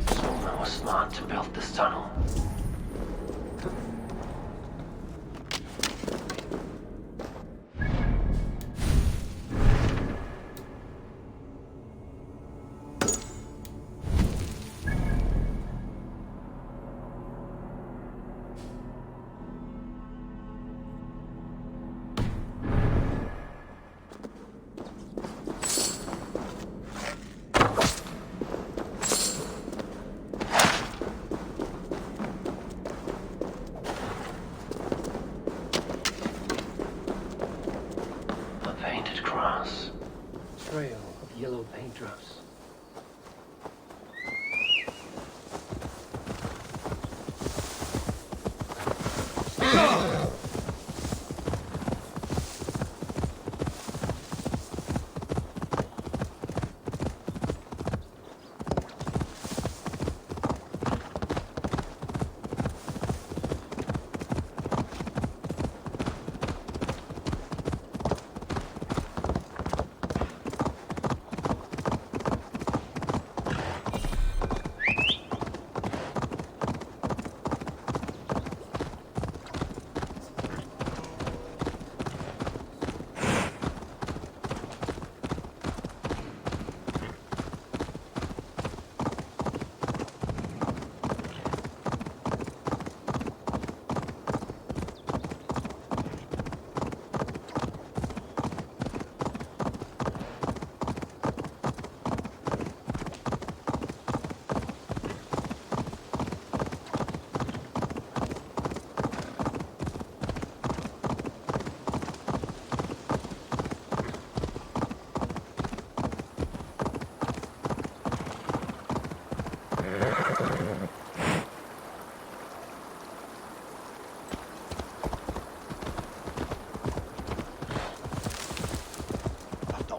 Someone was smart to build this tunnel. Painted grass. Trail of yellow paintdrops.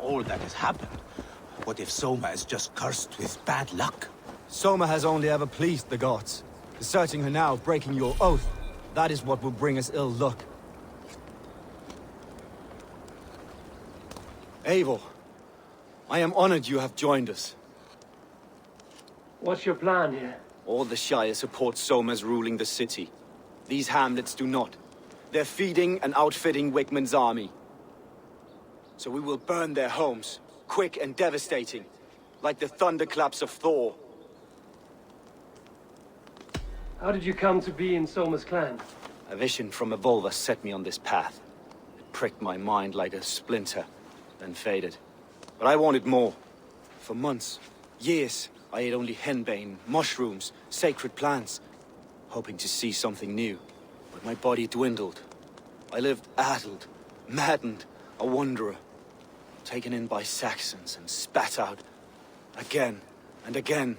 All that has happened. What if Soma is just cursed with bad luck? Soma has only ever pleased the gods. Deserting her now, breaking your oath, that is what will bring us ill luck. Eivor, I am honored you have joined us. What's your plan here? All the Shire support Soma's ruling the city. These hamlets do not. They're feeding and outfitting Wickman's army. So we will burn their homes, quick and devastating, like the thunderclaps of Thor. How did you come to be in Soma's clan? A vision from Evolver set me on this path. It pricked my mind like a splinter, then faded. But I wanted more. For months, years, I ate only henbane, mushrooms, sacred plants, hoping to see something new. But my body dwindled. I lived addled, maddened, a wanderer. Taken in by Saxons and spat out again and again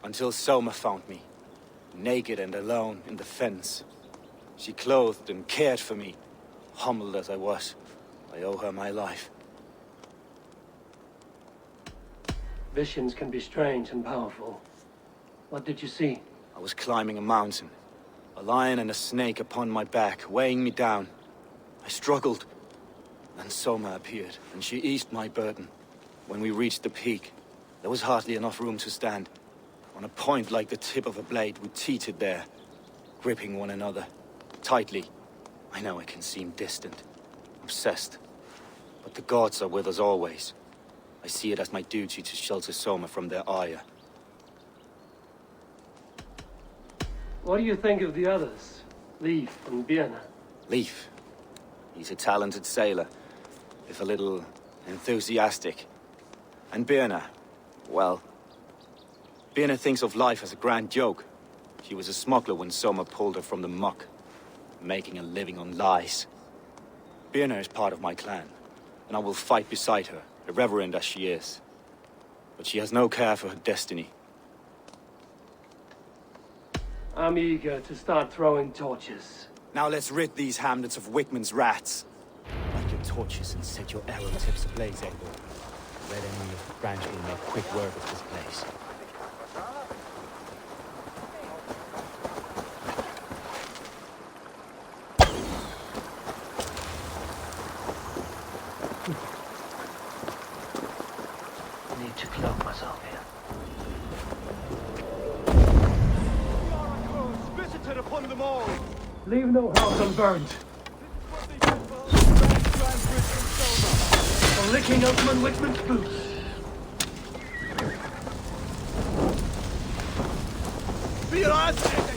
until Soma found me, naked and alone in the fens. She clothed and cared for me, humbled as I was. I owe her my life. Visions can be strange and powerful. What did you see? I was climbing a mountain, a lion and a snake upon my back, weighing me down. I struggled. Then Soma appeared, and she eased my burden. When we reached the peak, there was hardly enough room to stand. On a point like the tip of a blade, we teetered there, gripping one another, tightly. I know it can seem distant, obsessed, but the gods are with us always. I see it as my duty to shelter Soma from their ire. What do you think of the others? Leif and Birna? Leif. He's a talented sailor, if a little enthusiastic. And Birna, well, Birna thinks of life as a grand joke. She was a smuggler when Soma pulled her from the muck, making a living on lies. Birna is part of my clan, and I will fight beside her, irreverent as she is. But she has no care for her destiny. I'm eager to start throwing torches. Now let's rid these hamlets of Wickman's rats. Light your torches and set your arrow tips ablaze, Eivor. The Red Enemy of Branch will make quick work of this place. I need to cloak myself here. Visited upon them all! Leave no house unburned. For licking Othman Wickman's boots. Be us!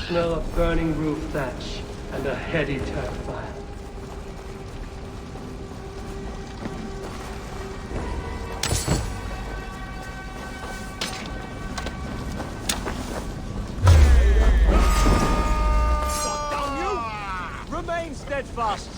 Smell of burning roof thatch and a heady turf fire. Remain steadfast!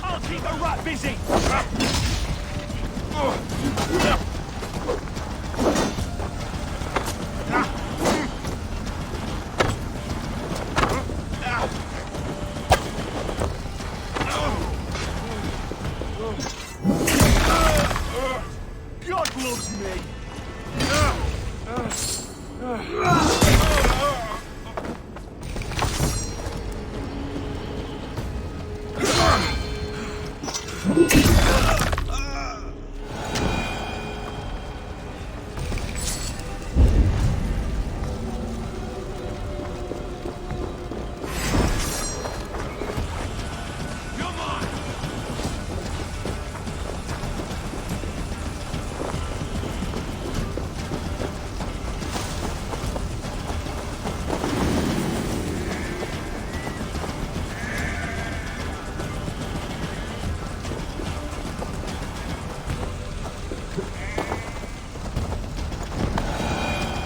I'll keep the rat busy! God loves me!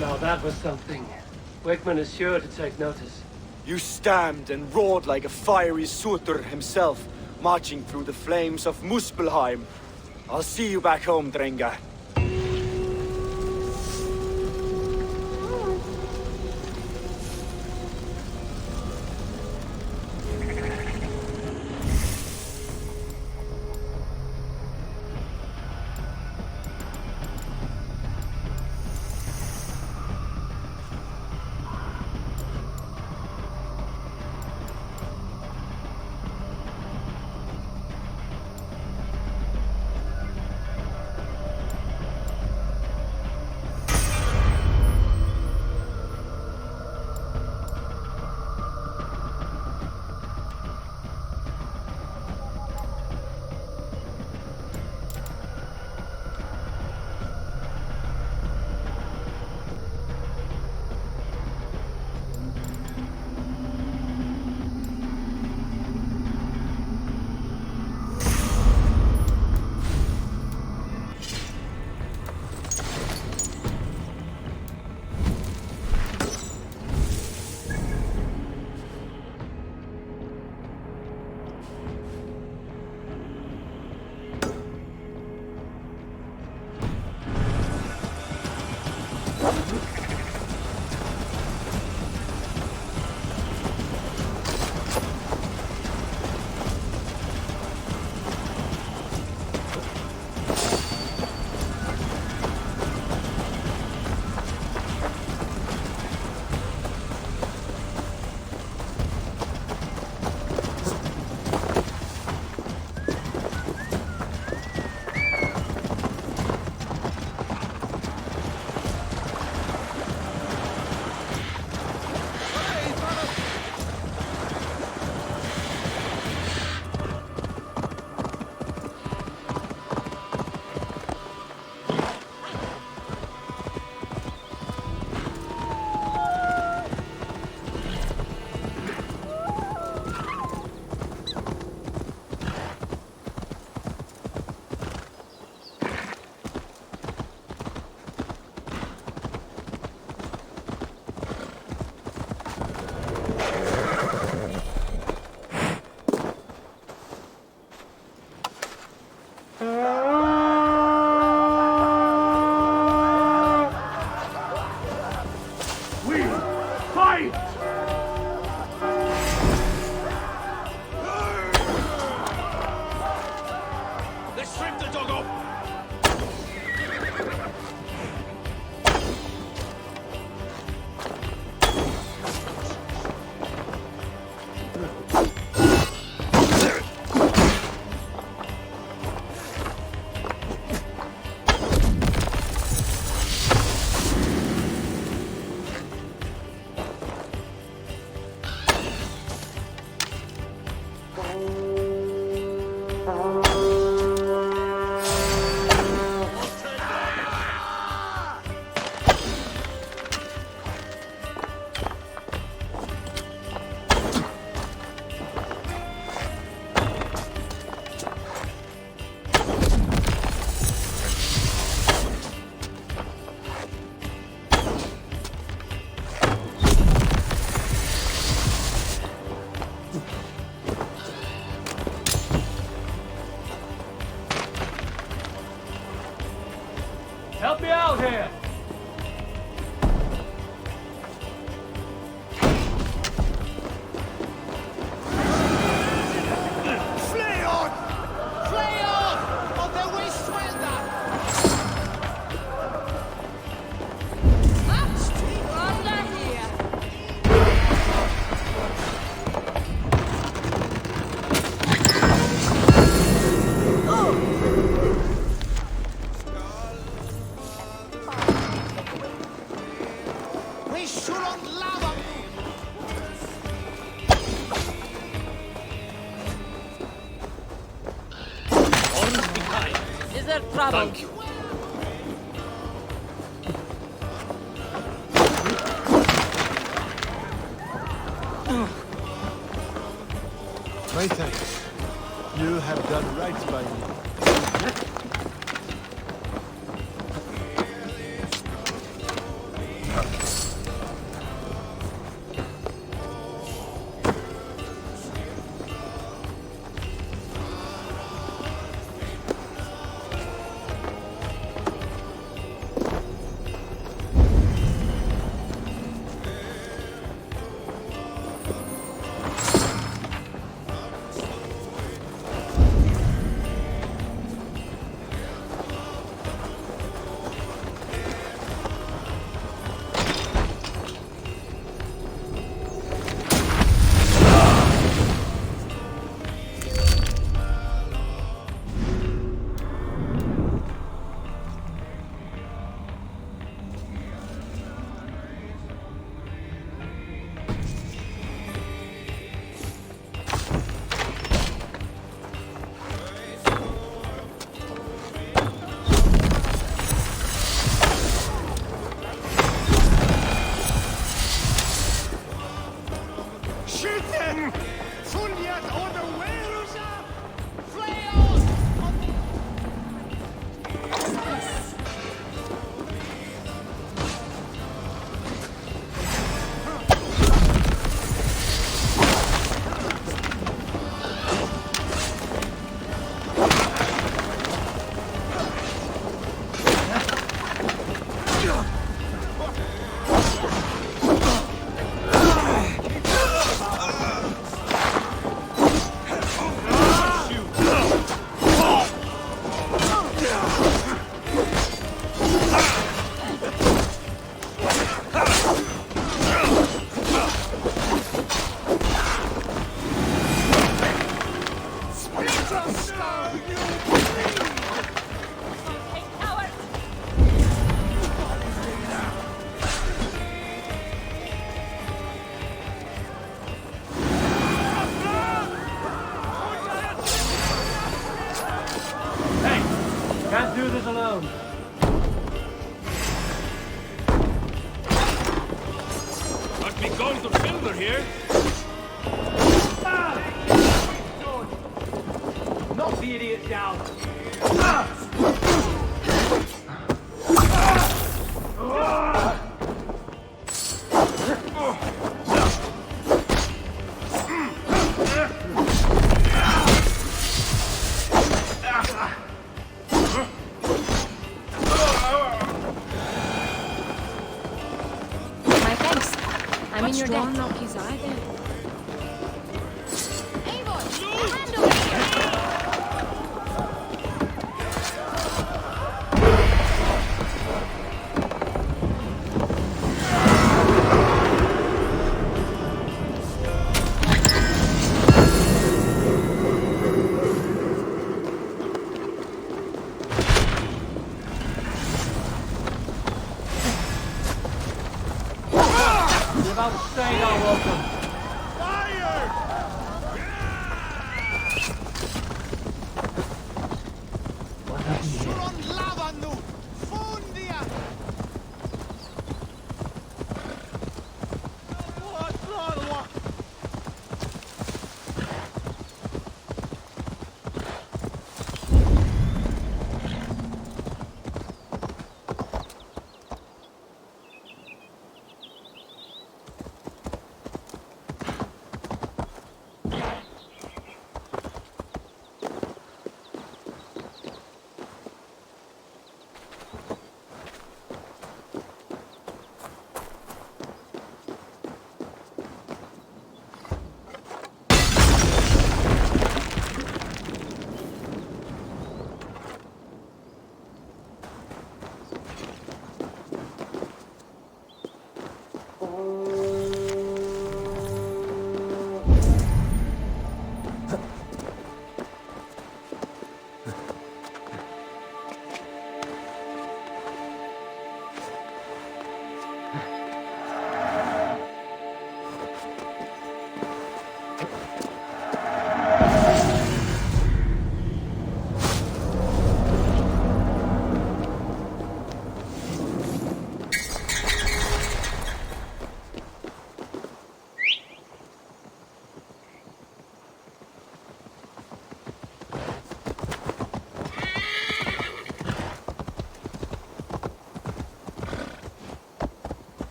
Now that was something. Wickman is sure to take notice. You stamped and roared like a fiery Surtur himself, marching through the flames of Muspelheim. I'll see you back home, Drenga. Help me out here! Flay on! Flay on! Is there trouble? Thank you. My thanks. You have done right by me. Can't do this alone. Must be gold or silver here. Knock the idiot down. My thanks. I'm in your debt. knock his eye there. Without saying our welcome. What happened here?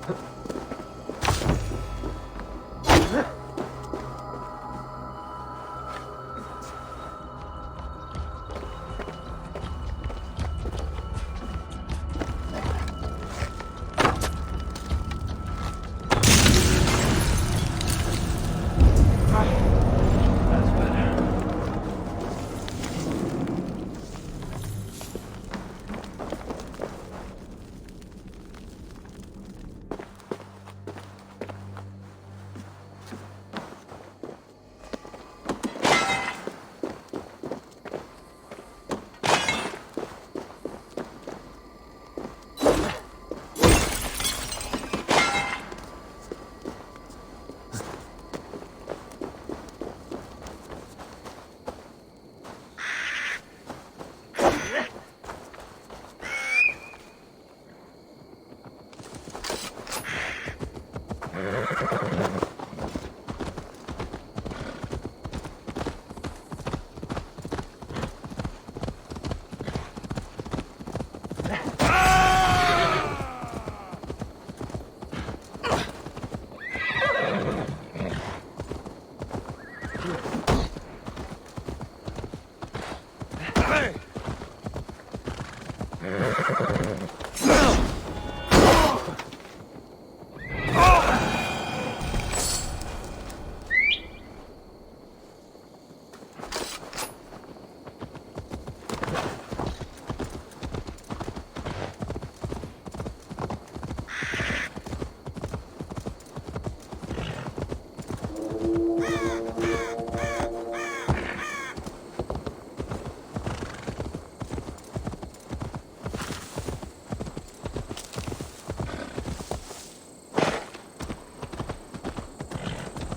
That's better.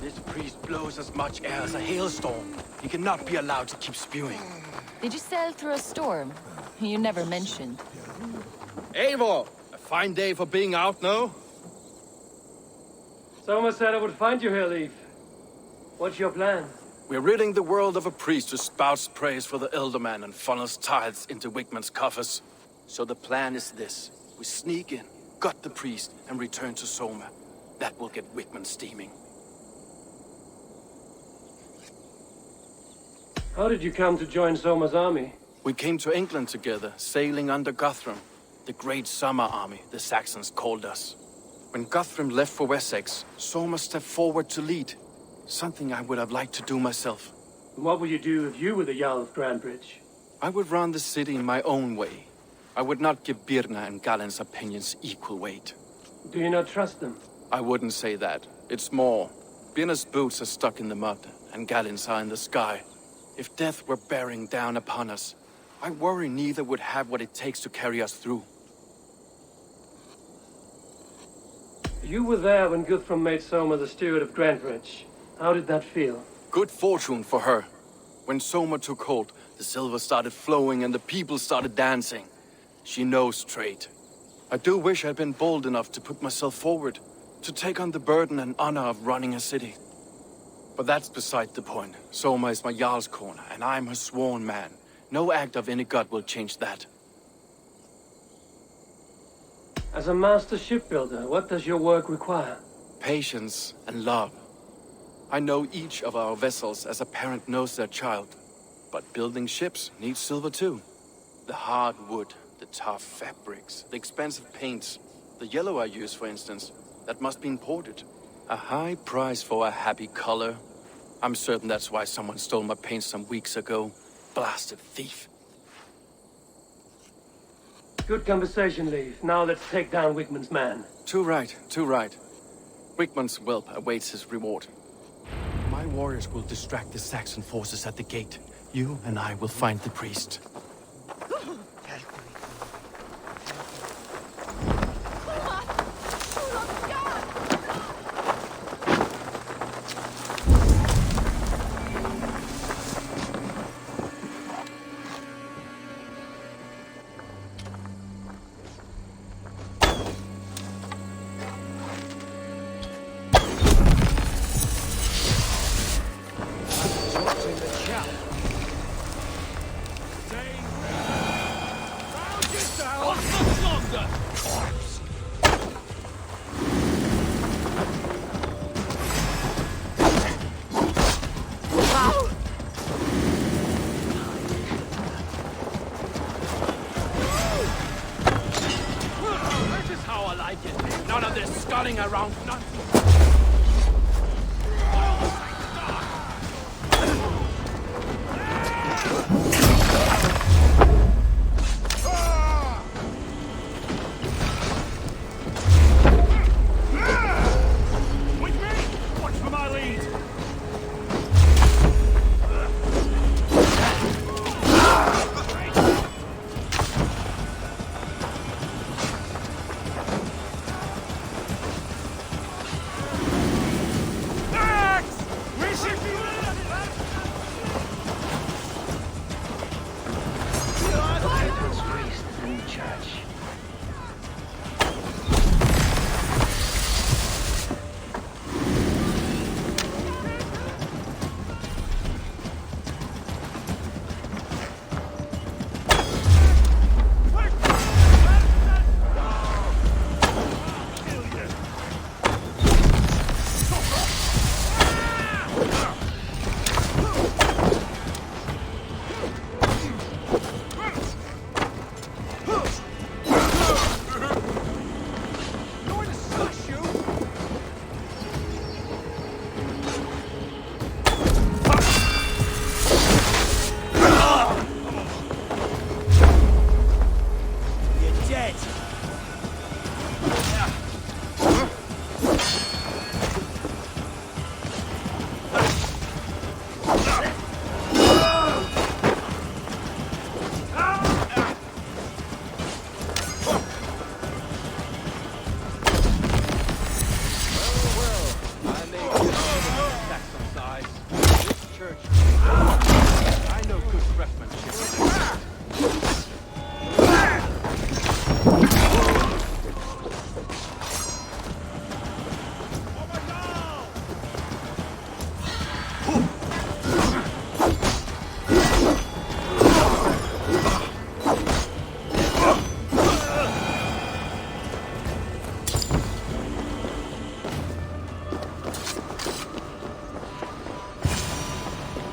This priest blows as much air as a hailstorm. He cannot be allowed to keep spewing. Did you sail through a storm? You never mentioned. Eivor! A fine day for being out, no? Soma said I would find you here, Leaf. What's your plan? We're ridding the world of a priest who spouts praise for the Elderman and funnels tithes into Wigman's coffers. So the plan is this. We sneak in, gut the priest, and return to Soma. That will get Wigman steaming. How did you come to join Soma's army? We came to England together, sailing under Guthrum. The great summer army, the Saxons called us. When Guthrum left for Wessex, Soma stepped forward to lead. Something I would have liked to do myself. And what would you do if you were the Jarl of Grandbridge? I would run the city in my own way. I would not give Birna and Galen's opinions equal weight. Do you not trust them? I wouldn't say that. It's more. Birna's boots are stuck in the mud, and Galen's are in the sky. If death were bearing down upon us, I worry neither would have what it takes to carry us through. You were there when Guthrum made Soma the steward of Grandbridge. How did that feel? Good fortune for her. When Soma took hold, the silver started flowing and the people started dancing. She knows trade. I do wish I'd been bold enough to put myself forward, to take on the burden and honor of running a city. But that's beside the point. Soma is my Jarl's corner, and I'm her sworn man. No act of any god will change that. As a master shipbuilder, what does your work require? Patience and love. I know each of our vessels as a parent knows their child. But building ships needs silver too. The hard wood, the tough fabrics, the expensive paints. The yellow I use, for instance, that must be imported. A high price for a happy color. I'm certain that's why someone stole my paint some weeks ago. Blasted thief. Good conversation, Leaf. Now let's take down Wigman's man. Too right, too right. Wigman's whelp awaits his reward. My warriors will distract the Saxon forces at the gate. You and I will find the priest. none of this sculling around nonsense.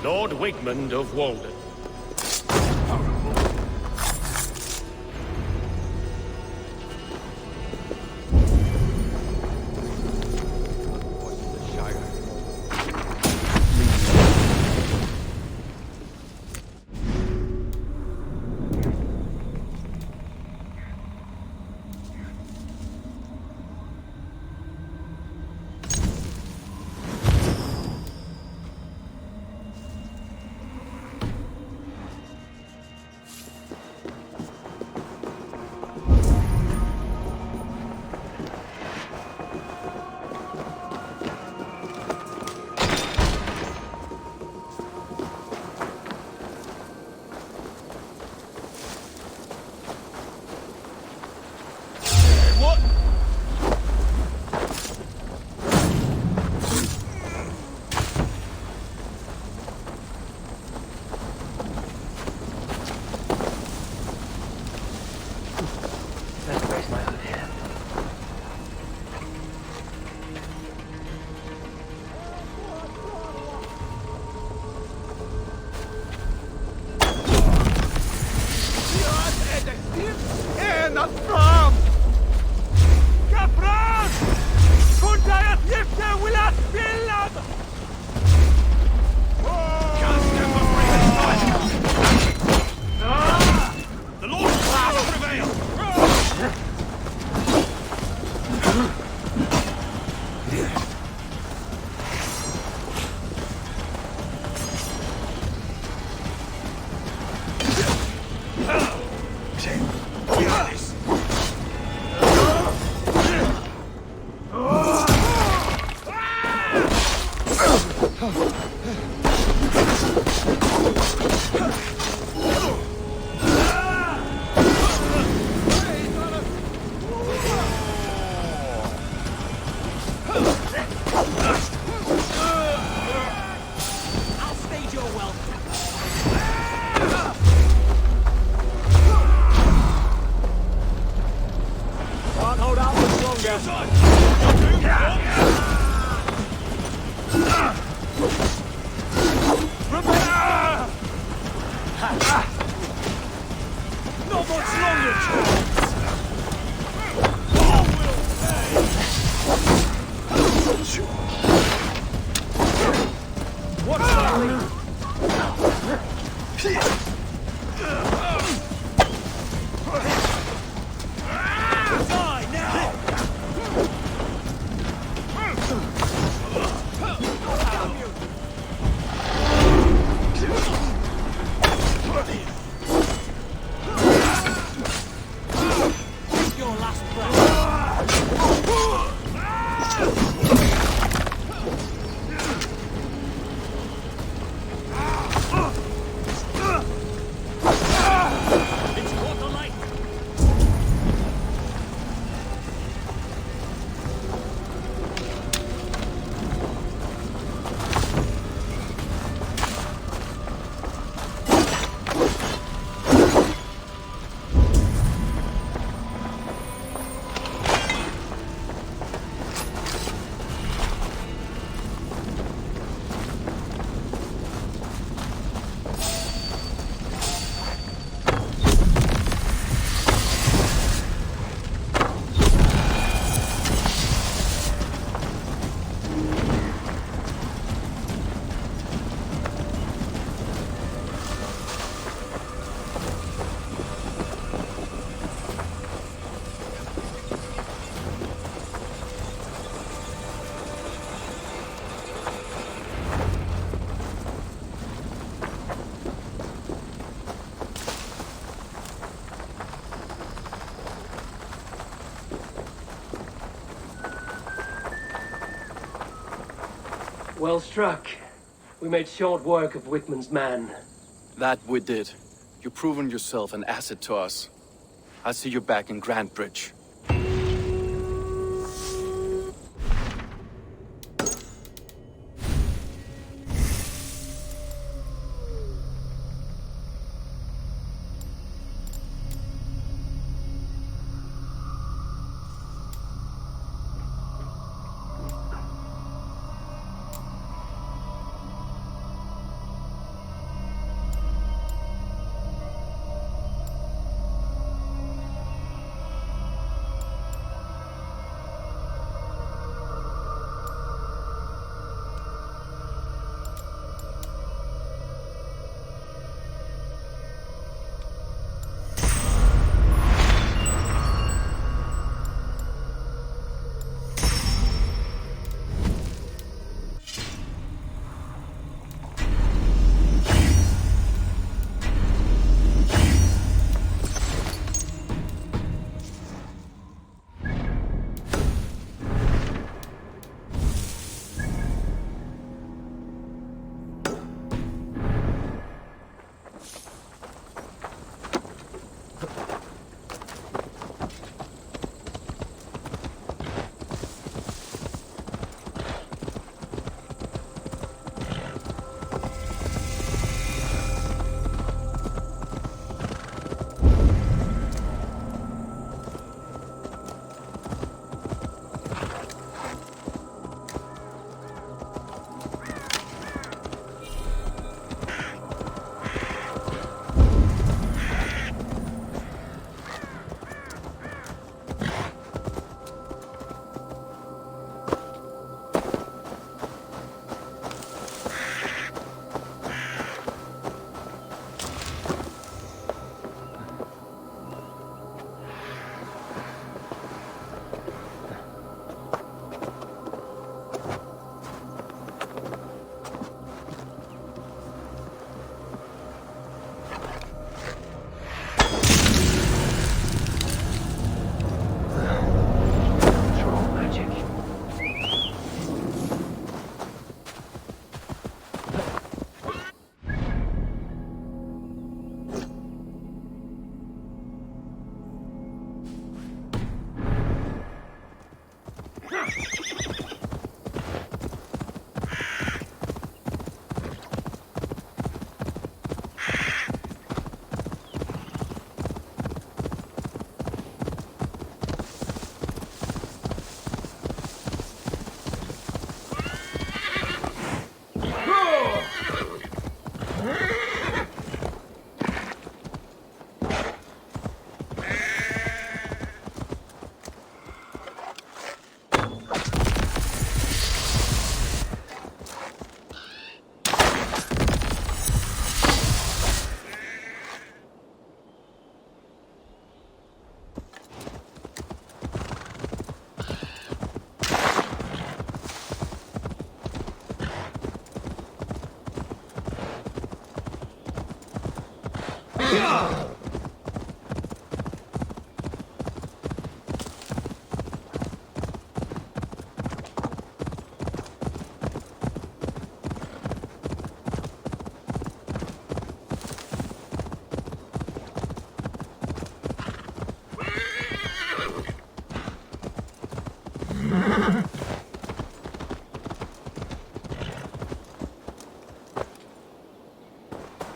Lord Wigmund of Walden. Get on! Well struck. We made short work of Wickman's man. That we did. You've proven yourself an asset to us. I'll see you back in Grantbridge.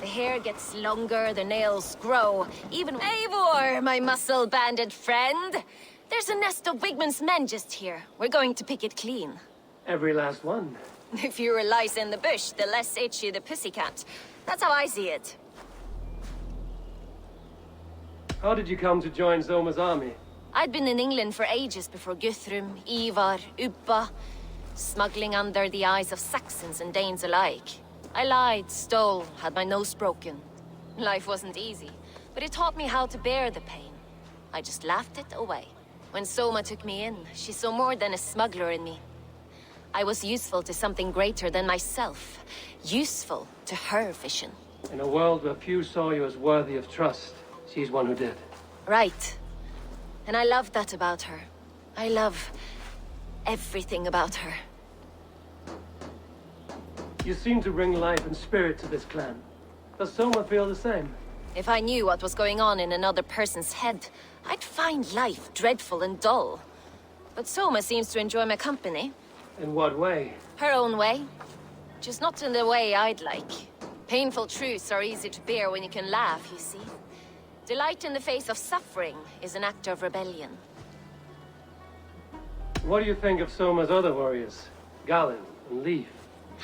The hair gets longer, the nails grow. Even Eivor, my muscle-banded friend. There's a nest of Wigman's men just here. We're going to pick it clean. Every last one. The fewer lice in the bush, the less itchy the pussycat. That's how I see it. How did you come to join Zoma's army? I'd been in England for ages before Guthrum, Ivar, Ubba, smuggling under the eyes of Saxons and Danes alike. I lied, stole, had my nose broken. Life wasn't easy, but it taught me how to bear the pain. I just laughed it away. When Soma took me in, she saw more than a smuggler in me. I was useful to something greater than myself. Useful to her vision. In a world where few saw you as worthy of trust, she's one who did. Right. And I love that about her. I love everything about her. You seem to bring life and spirit to this clan. Does Soma feel the same? If I knew what was going on in another person's head, I'd find life dreadful and dull. But Soma seems to enjoy my company. In what way? Her own way. Just not in the way I'd like. Painful truths are easy to bear when you can laugh, you see. Delight in the face of suffering is an act of rebellion. What do you think of Soma's other warriors? Galen and Leaf?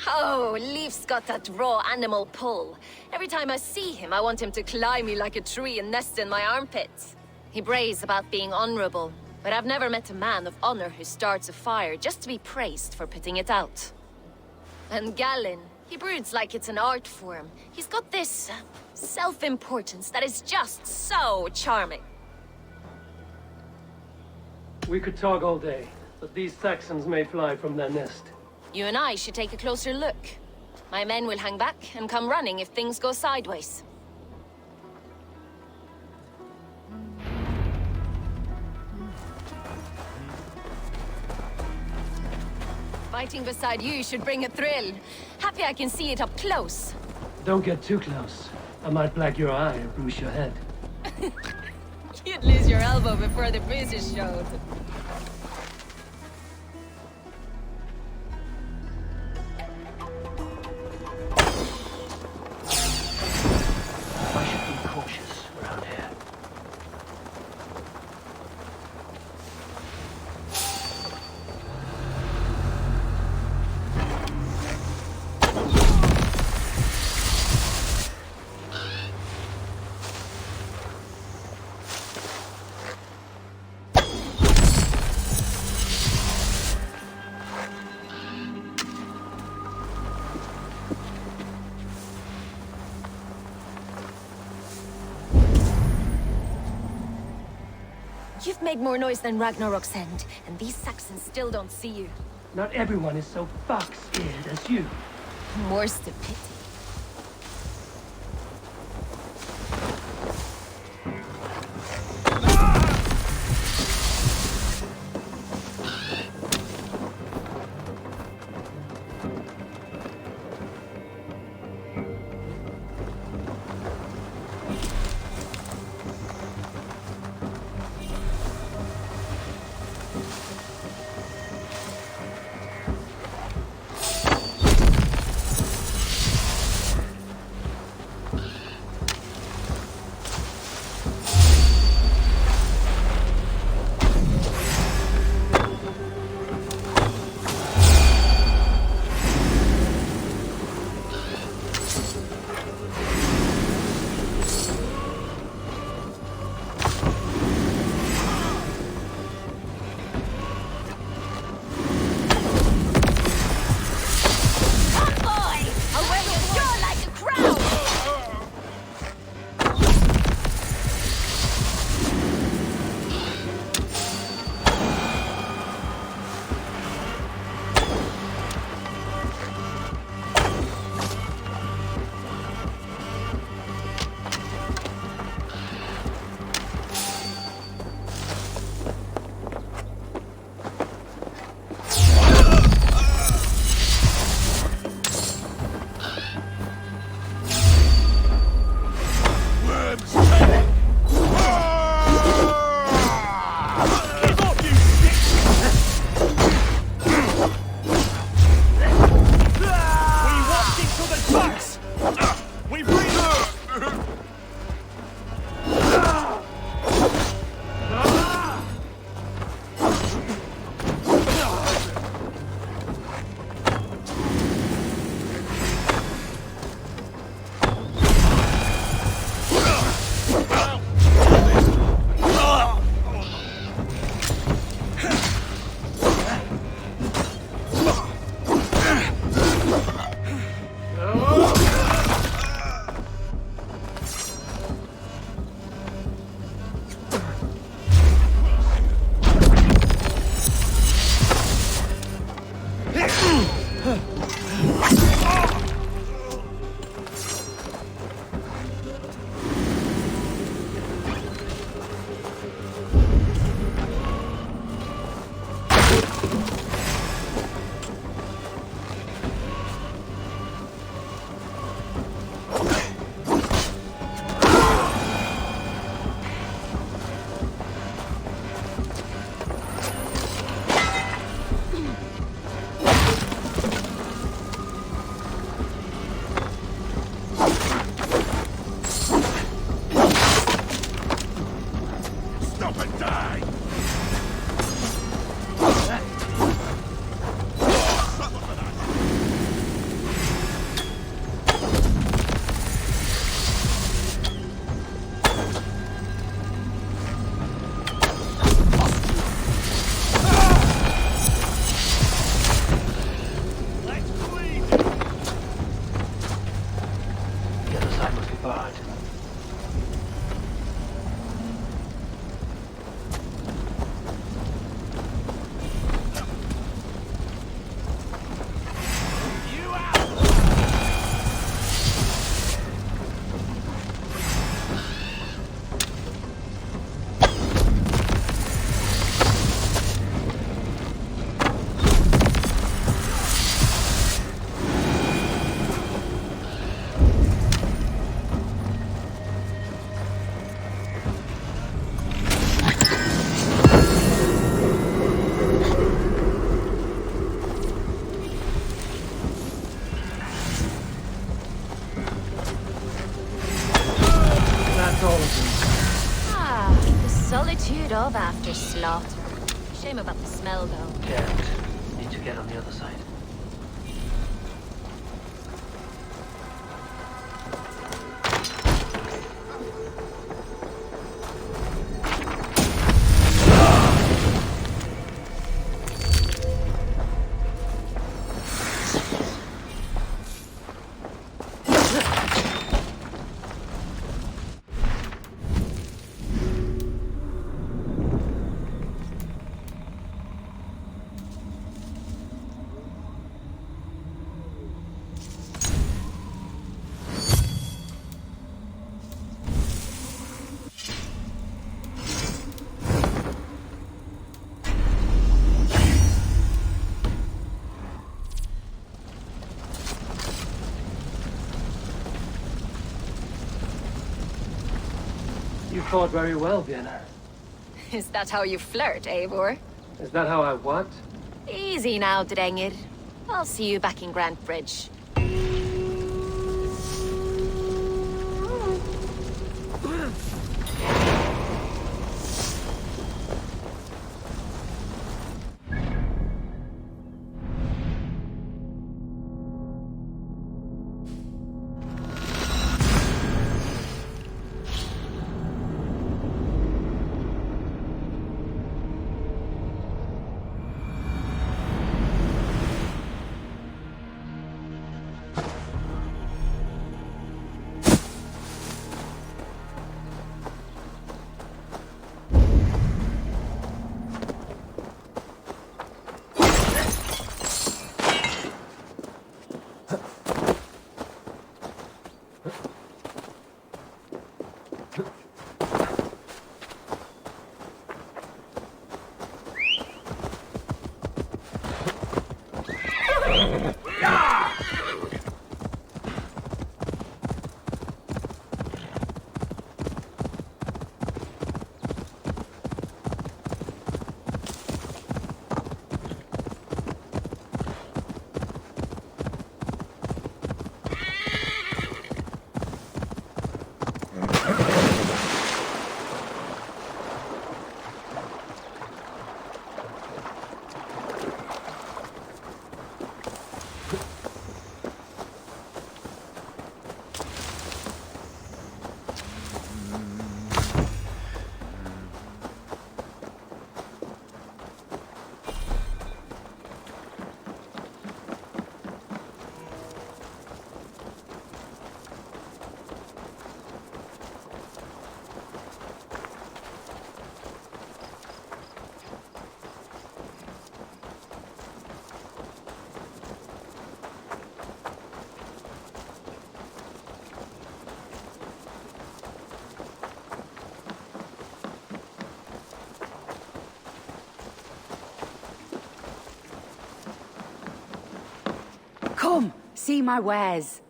Oh, Leaf's got that raw animal pull. Every time I see him, I want him to climb me like a tree and nest in my armpits. He brays about being honorable, but I've never met a man of honor who starts a fire just to be praised for putting it out. And Galen, he broods like it's an art form. He's got this self-importance that is just so charming. We could talk all day, but these Saxons may fly from their nest. You and I should take a closer look. My men will hang back and come running if things go sideways. Fighting beside you should bring a thrill. Happy I can see it up close. Don't get too close. I might black your eye or bruise your head. You'd lose your elbow before the bruises showed. I should be cautious around here. You've made more noise than Ragnarok's end, and these Saxons still don't see you. Not everyone is so fuck-scared as you. More's the pity. after slaughter. Shame about the smell, though. Can't. Need to get on the other side. You fought very well, Vienna. Is that how you flirt, Eivor? Is that how I what? Easy now, Drengir. I'll see you back in Grant Bridge. Come, see my wares.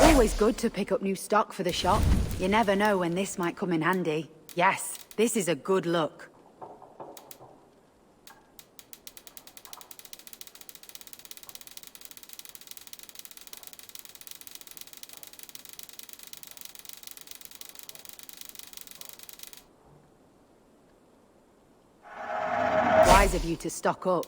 Always good to pick up new stock for the shop. You never know when this might come in handy. Yes, this is a good look. Wise of you to stock up.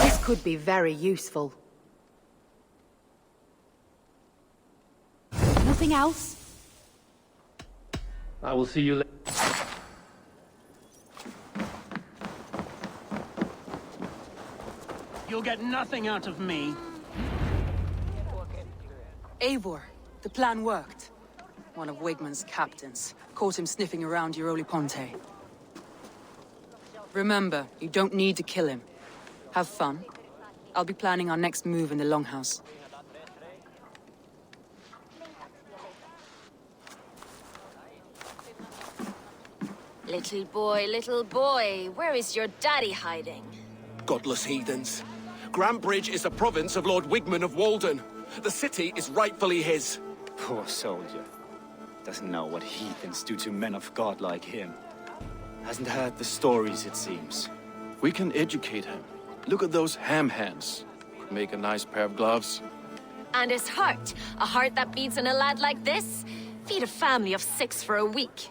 This could be very useful. Nothing else? I will see you later. You'll get nothing out of me. Eivor, the plan worked. One of Wigmund's captains caught him sniffing around Euroli Ponte. Remember, you don't need to kill him. Have fun. I'll be planning our next move in the Longhouse. Little boy, where is your daddy hiding? Godless heathens. Grant Bridge is a province of Lord Wigmund of Walden. The city is rightfully his. Poor soldier. Doesn't know what heathens do to men of God like him. Hasn't heard the stories, it seems. We can educate him. Look at those ham hands. Could make a nice pair of gloves. And his heart. A heart that beats in a lad like this? Feed a family of 6 for a week.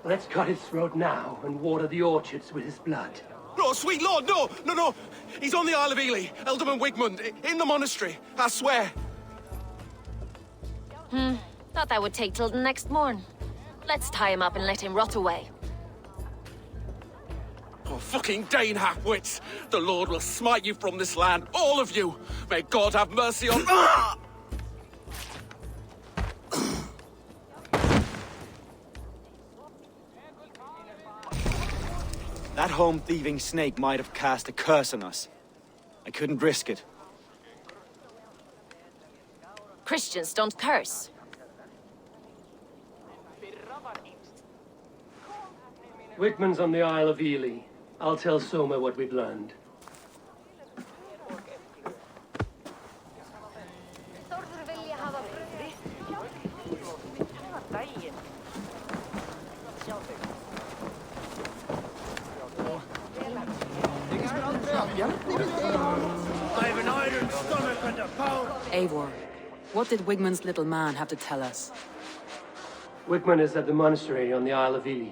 Let's cut his throat now and water the orchards with his blood. No, sweet lord, no! No, no! He's on the Isle of Ely, Ealdorman Wigmund, in the monastery, I swear. Thought that would take till the next morn. Let's tie him up and let him rot away. Oh, fucking Dane half-wits! The Lord will smite you from this land, all of you! May God have mercy on... Ah! That home-thieving snake might have cast a curse on us. I couldn't risk it. Christians don't curse. Wigman's on the Isle of Ely. I'll tell Soma what we've learned. I've an iron stomach and a power. Eivor, what did Wigmund's little man have to tell us? Wigman is at the monastery on the Isle of Ely.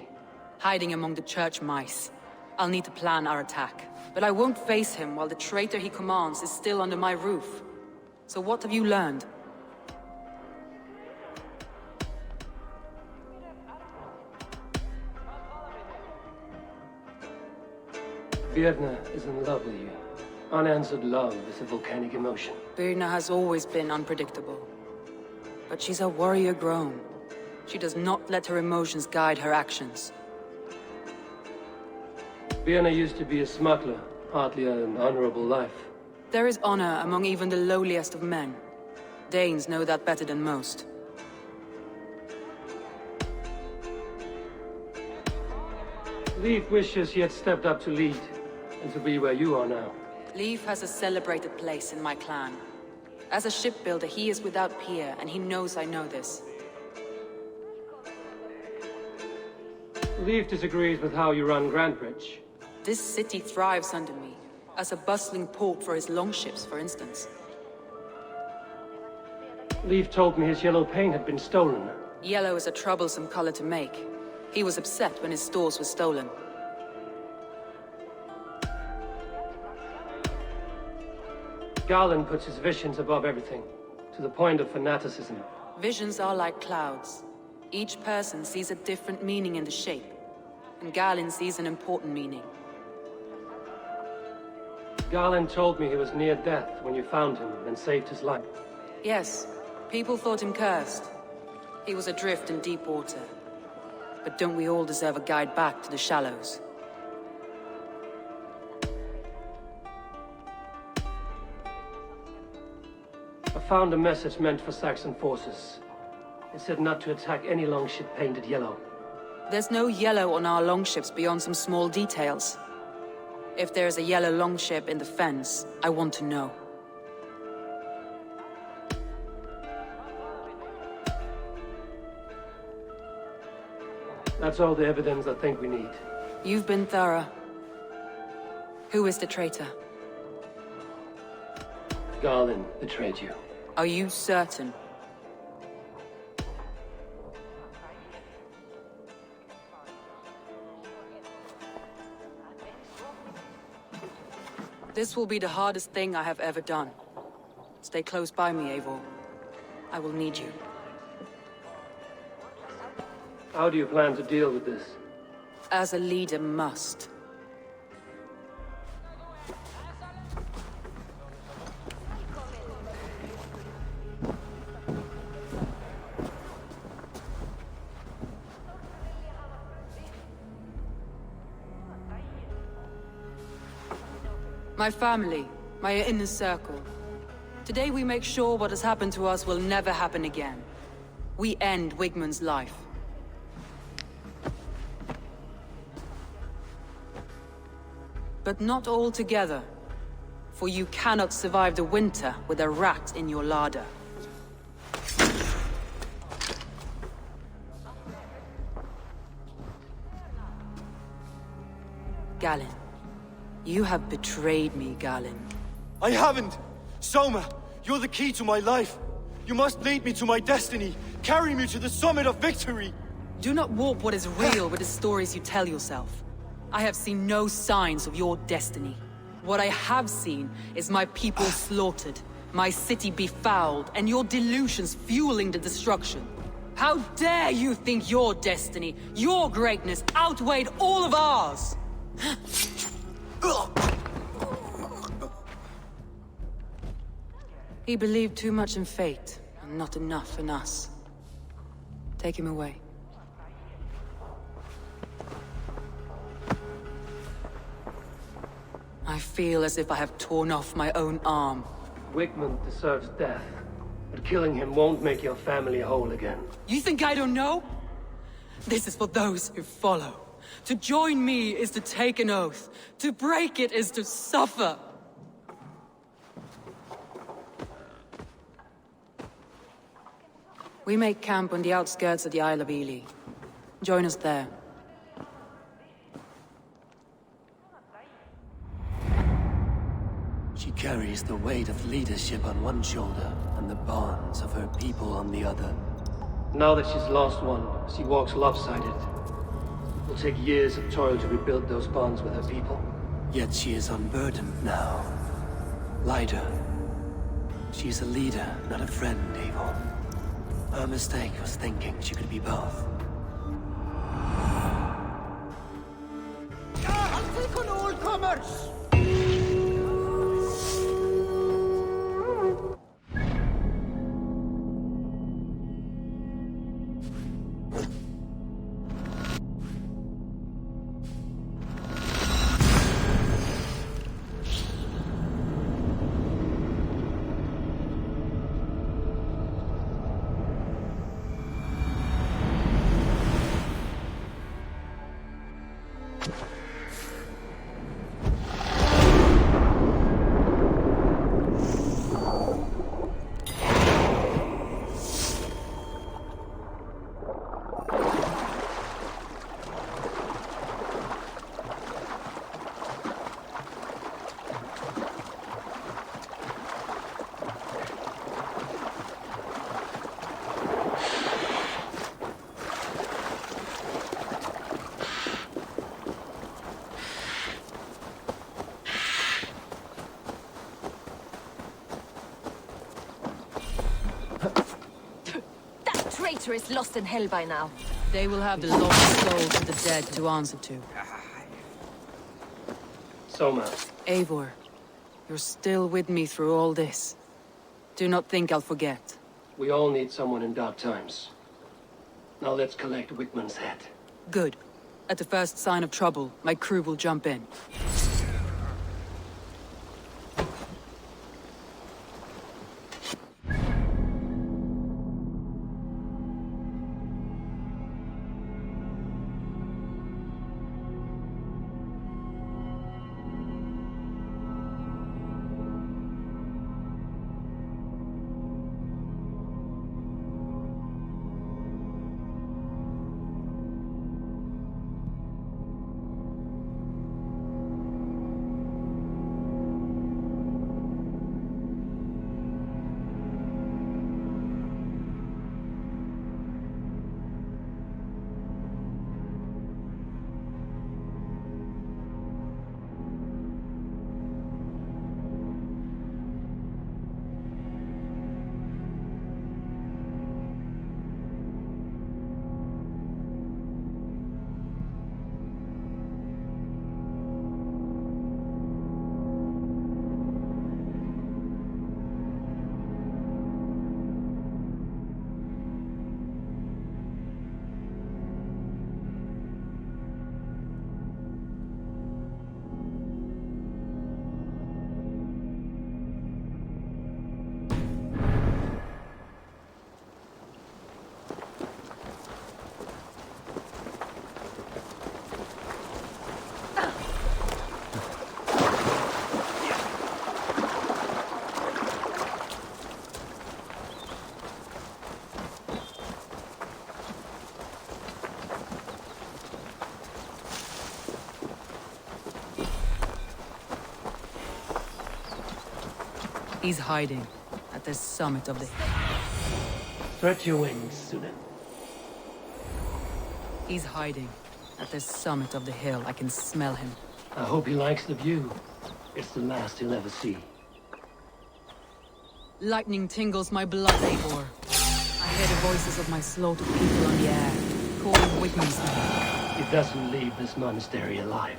Hiding among the church mice. I'll need to plan our attack. But I won't face him while the traitor he commands is still under my roof. So what have you learned? Birna is in love with you. Unanswered love is a volcanic emotion. Birna has always been unpredictable. But she's a warrior grown. She does not let her emotions guide her actions. Birna used to be a smuggler, hardly an honorable life. There is honor among even the lowliest of men. Danes know that better than most. Leif wishes he had stepped up to lead, and to be where you are now. Leif has a celebrated place in my clan. As a shipbuilder, he is without peer, and he knows I know this. Leif disagrees with how you run Grantbridge. This city thrives under me, as a bustling port for his longships, for instance. Leif told me his yellow paint had been stolen. Yellow is a troublesome color to make. He was upset when his stores were stolen. Garland puts his visions above everything, to the point of fanaticism. Visions are like clouds. Each person sees a different meaning in the shape, and Garland sees an important meaning. Garland told me he was near death when you found him and saved his life. Yes, people thought him cursed. He was adrift in deep water. But don't we all deserve a guide back to the shallows? I found a message meant for Saxon forces. It said not to attack any longship painted yellow. There's no yellow on our longships beyond some small details. If there's a yellow longship in the fens, I want to know. That's all the evidence I think we need. You've been thorough. Who is the traitor? Garland betrayed you. Are you certain? This will be the hardest thing I have ever done. Stay close by me, Eivor. I will need you. How do you plan to deal with this? As a leader must. My family, my inner circle. Today we make sure what has happened to us will never happen again. We end Wigmund's life. But not all together. For you cannot survive the winter with a rat in your larder. Galen. You have betrayed me, Galen. I haven't! Soma, you're the key to my life. You must lead me to my destiny. Carry me to the summit of victory. Do not warp what is real with the stories you tell yourself. I have seen no signs of your destiny. What I have seen is my people slaughtered, my city befouled, and your delusions fueling the destruction. How dare you think your destiny, your greatness, outweighed all of ours? He believed too much in fate, and not enough in us. Take him away. I feel as if I have torn off my own arm. Wickman deserves death, but killing him won't make your family whole again. You think I don't know? This is for those who follow. To join me is to take an oath. To break it is to suffer. We make camp on the outskirts of the Isle of Ely. Join us there. She carries the weight of leadership on one shoulder and the bonds of her people on the other. Now that she's lost one, she walks lopsided. It will take years of toil to rebuild those bonds with her people. Yet she is unburdened now. Lighter. She is a leader, not a friend, Eivor. Her mistake was thinking she could be both. I'll take on all comers! Traitor is lost in hell by now. They will have the lost souls of the dead to answer to. Soma. Eivor, you're still with me through all this. Do not think I'll forget. We all need someone in dark times. Now let's collect Wickman's head. Good. At the first sign of trouble, my crew will jump in. He's hiding at the summit of the... Spread your wings, Sunan. He's hiding at the summit of the hill. I can smell him. I hope he likes the view. It's the last he'll ever see. Lightning tingles my blood, Eivor. I hear the voices of my slaughtered people on the air, calling Wigman's name. He doesn't leave this monastery alive.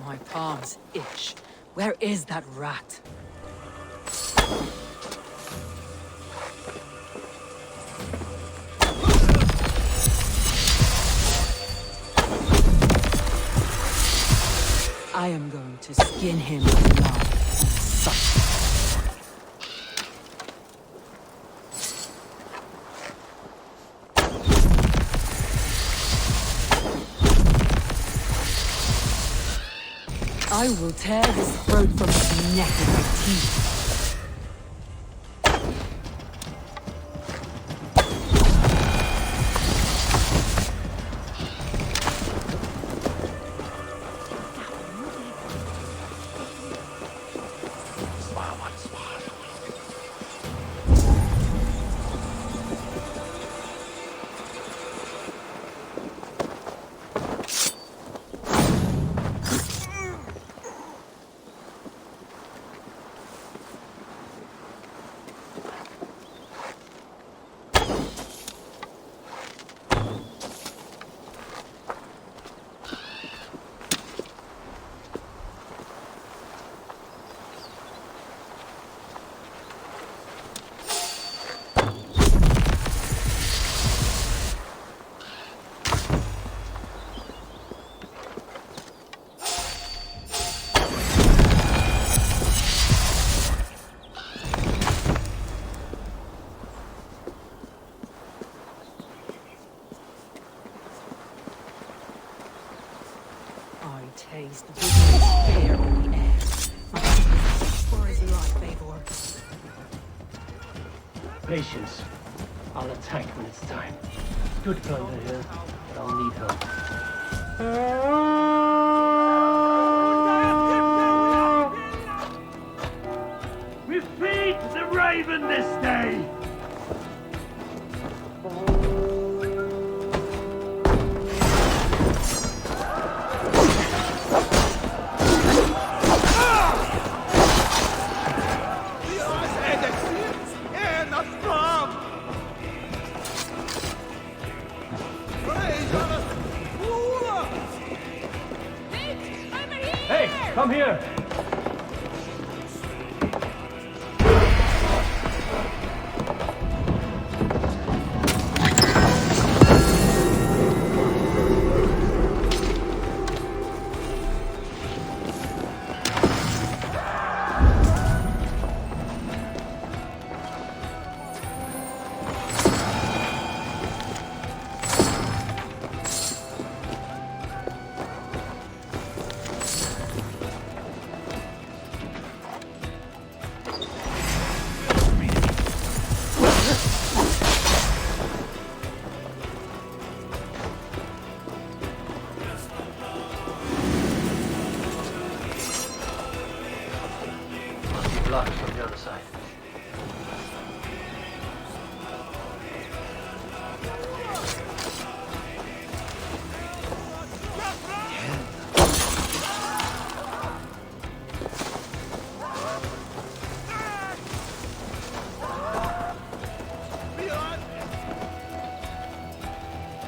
My palms itch. Where is that rat? I am going to skin him alive on sight. I will tear his throat from his neck with my teeth. Taste Wigman's fear on the air. My secret for his life, Eivor. Patience. I'll attack when it's time. Good plunder here, but I'll need help. We feed the raven this day! Hey, come here! Blocked from the other side.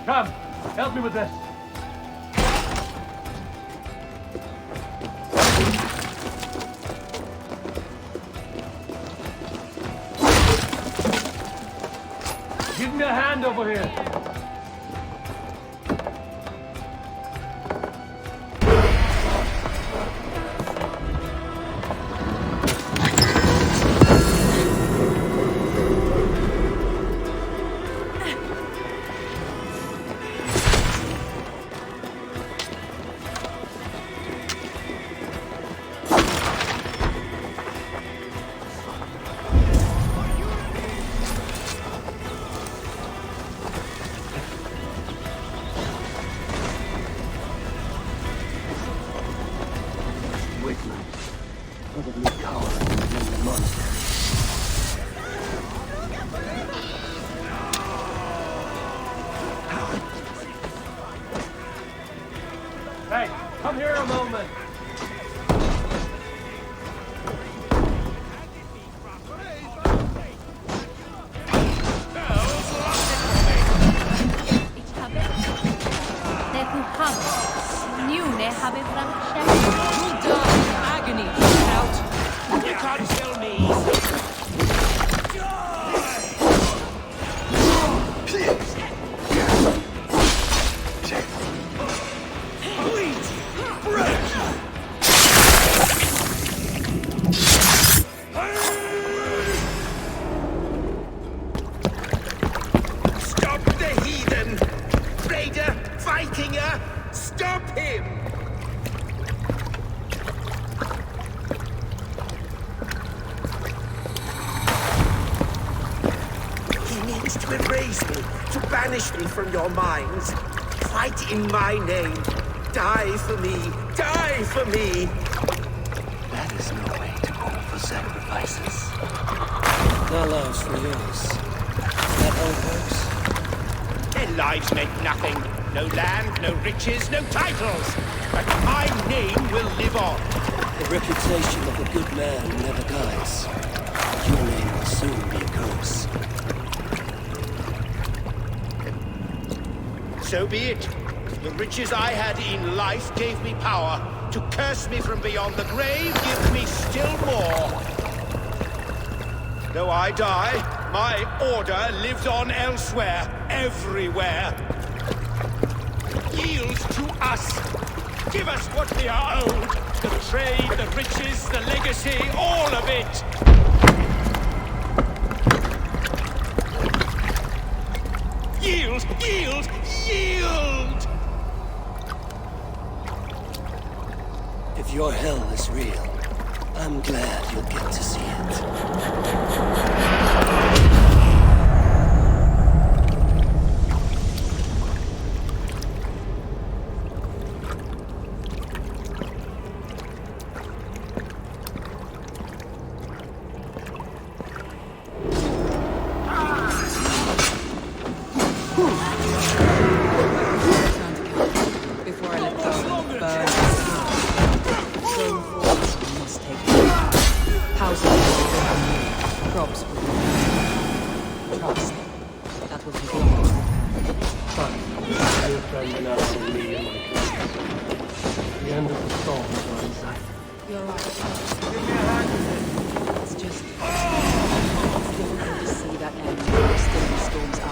Come, help me with this. Give me a hand over here. Wickman. Probably cowering within the monastery. Hey, come here a moment. Agony, out! You can't kill me! Stop the heathen! Raider! Vikinger! Stop him! He needs to erase me, to banish me from your minds. Fight in my name. Die for me. Die for me! That is no way to call for sacrifices. Their lives for yours. Is that how it works? Their lives meant nothing. No land, no riches, no titles. But my name will live on. The reputation of a good man never dies. Your name will soon be a curse. So be it. The riches I had in life gave me power. To curse me from beyond the grave, give me still more. Though I die, my order lives on elsewhere, everywhere. Yield to us. Give us what we are owed. The trade, the riches, the legacy, all of it. Yield, yield, yield! If your hell is real, I'm glad you'll get to see it. Before I let go, burn. Going forward, we must take it. Houses will be crops will be trust. That will take long. But dear friend now for me and my country. The end of the storms are in sight. You're right. Give me a hand with it. It's just... It's difficult to see that end how still the storms are.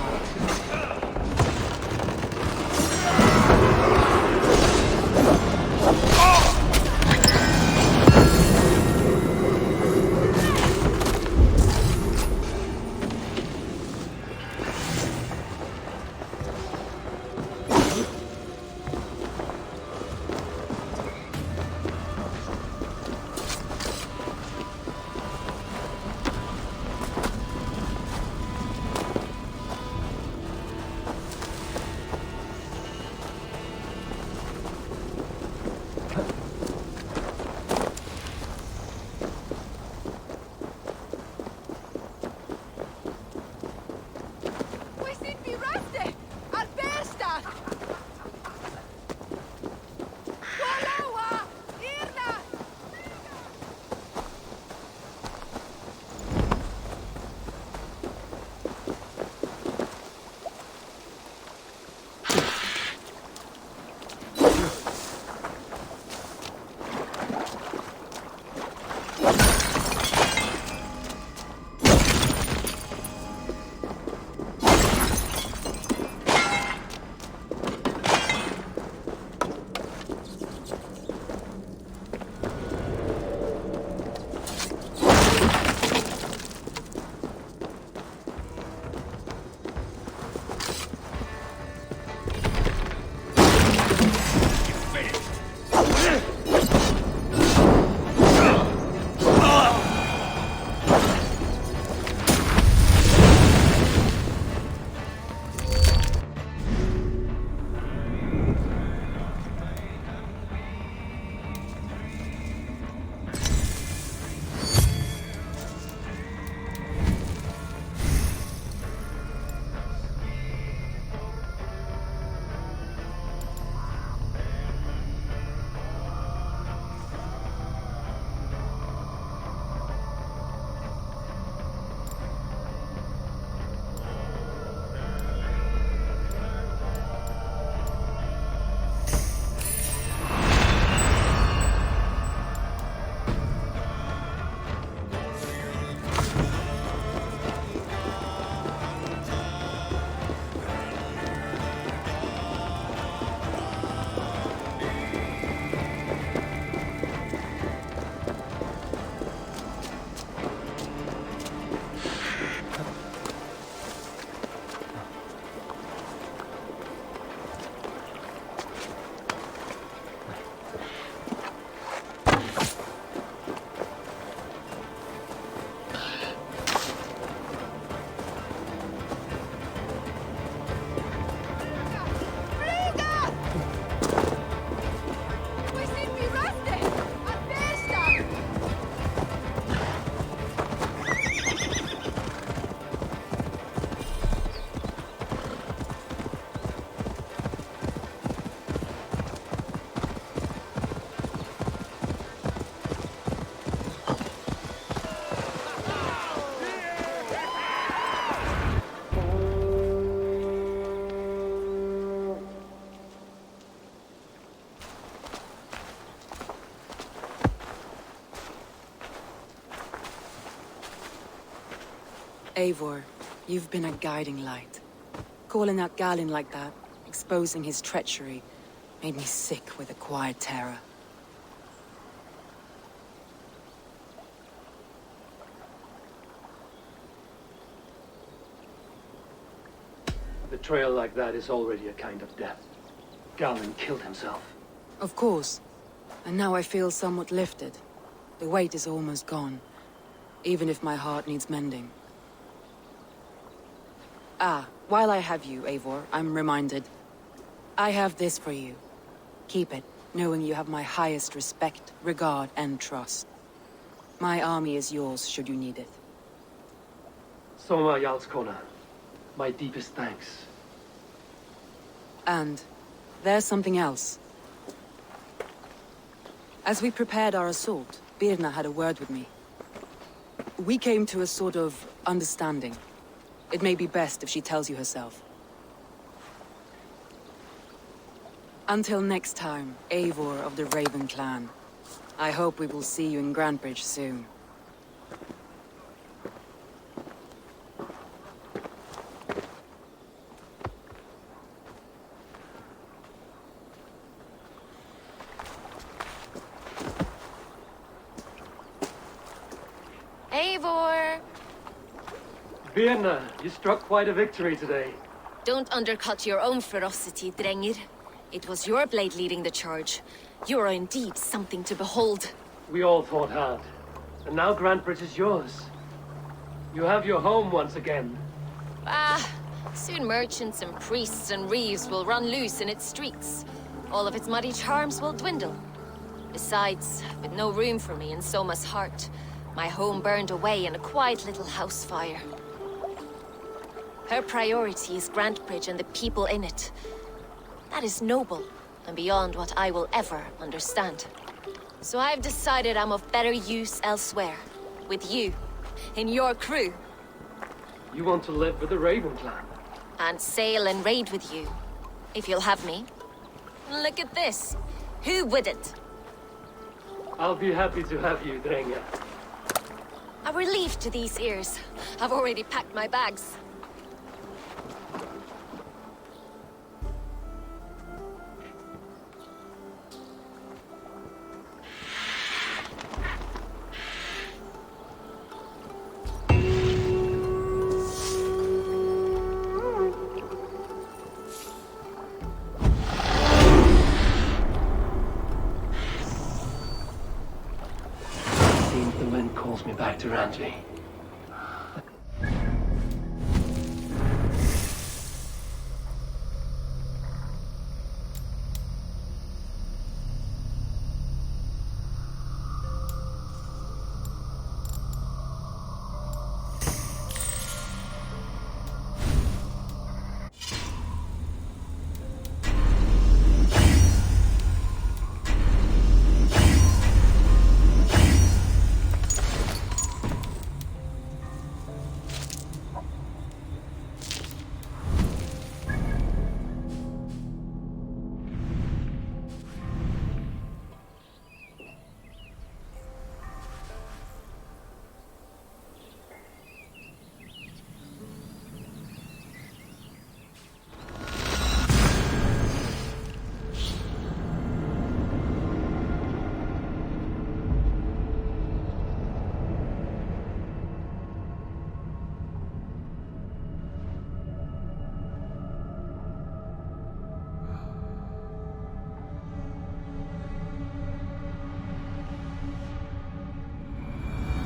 Eivor, you've been a guiding light. Calling out Galinn like that, exposing his treachery, made me sick with a quiet terror. A betrayal like that is already a kind of death. Galinn killed himself. Of course. And now I feel somewhat lifted. The weight is almost gone, even if my heart needs mending. Ah, while I have you, Eivor, I'm reminded. I have this for you. Keep it, knowing you have my highest respect, regard, and trust. My army is yours, should you need it. Soma Jarlskona. My deepest thanks. And there's something else. As we prepared our assault, Birna had a word with me. We came to a sort of understanding. It may be best if she tells you herself. Until next time, Eivor of the Raven Clan. I hope we will see you in Grantebridge soon. Eivor! Birna, you struck quite a victory today. Don't undercut your own ferocity, Drengir. It was your blade leading the charge. You are indeed something to behold. We all fought hard. And now Grantebridge is yours. You have your home once again. Soon merchants and priests and reeves will run loose in its streets. All of its muddy charms will dwindle. Besides, with no room for me in Soma's heart, my home burned away in a quiet little house fire. Her priority is Grantebridge and the people in it. That is noble, and beyond what I will ever understand. So I've decided I'm of better use elsewhere. With you. In your crew. You want to live with the Raven Clan? And sail and raid with you. If you'll have me. Look at this. Who wouldn't? I'll be happy to have you, Drengir. A relief to these ears. I've already packed my bags. The wind calls me back to Randvi.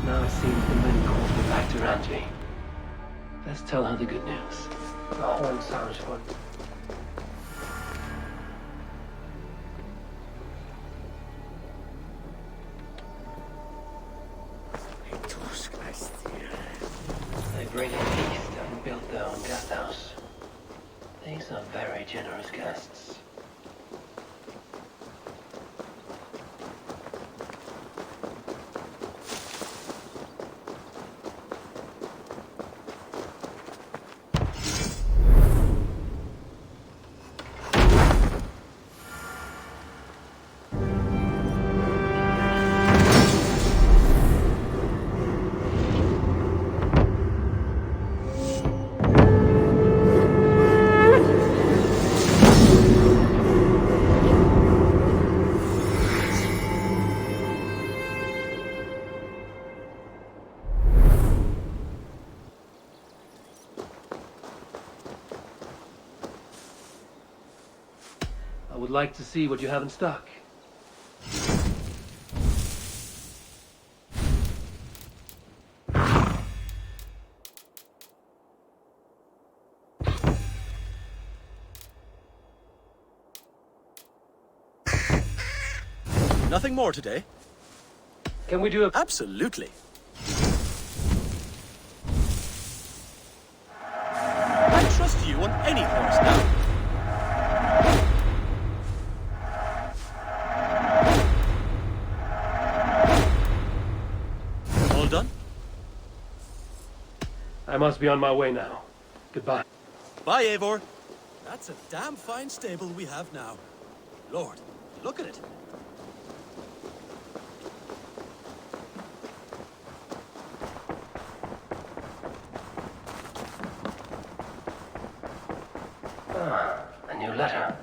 Now it seems the wind calls me back to Randvi. Let's tell her the good news. The horn sounds fun. They bring in east and built their own guest house. These are very generous guests. would like to see what you have in stock. Nothing more today? Can we do a... Absolutely. I trust you on any horse now. All done? I must be on my way now. Goodbye. Bye, Eivor. That's a damn fine stable we have now. Lord, look at it. A new letter.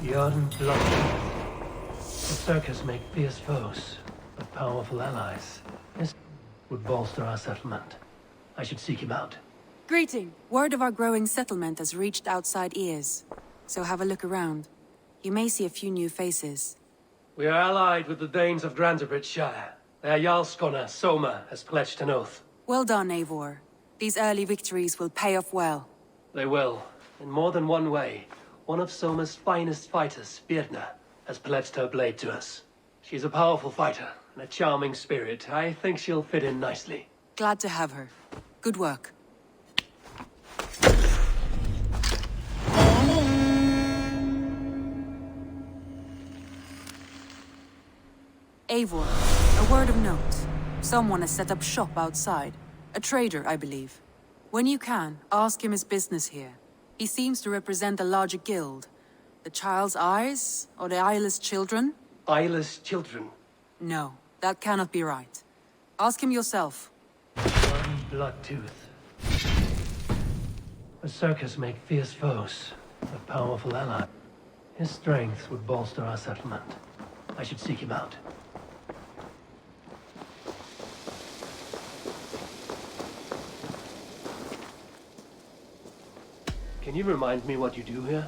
Beyond blood, the circus make fierce foes, but powerful allies. This would bolster our settlement. I should seek him out. Greeting. Word of our growing settlement has reached outside ears. So have a look around. You may see a few new faces. We are allied with the Danes of Shire. Their Jarlskona, Soma, has pledged an oath. Well done, Eivor. These early victories will pay off well. They will, in more than one way. One of Soma's finest fighters, Birna, has pledged her blade to us. She's a powerful fighter and a charming spirit. I think she'll fit in nicely. Glad to have her. Good work. Eivor, a word of note. Someone has set up shop outside. A trader, I believe. When you can, ask him his business here. He seems to represent a larger guild. The Child's Eyes? Or the Eyeless Children? Eyeless children? No, that cannot be right. Ask him yourself. One blood tooth. The circus make fierce foes, but powerful ally. His strength would bolster our settlement. I should seek him out. Can you remind me what you do here?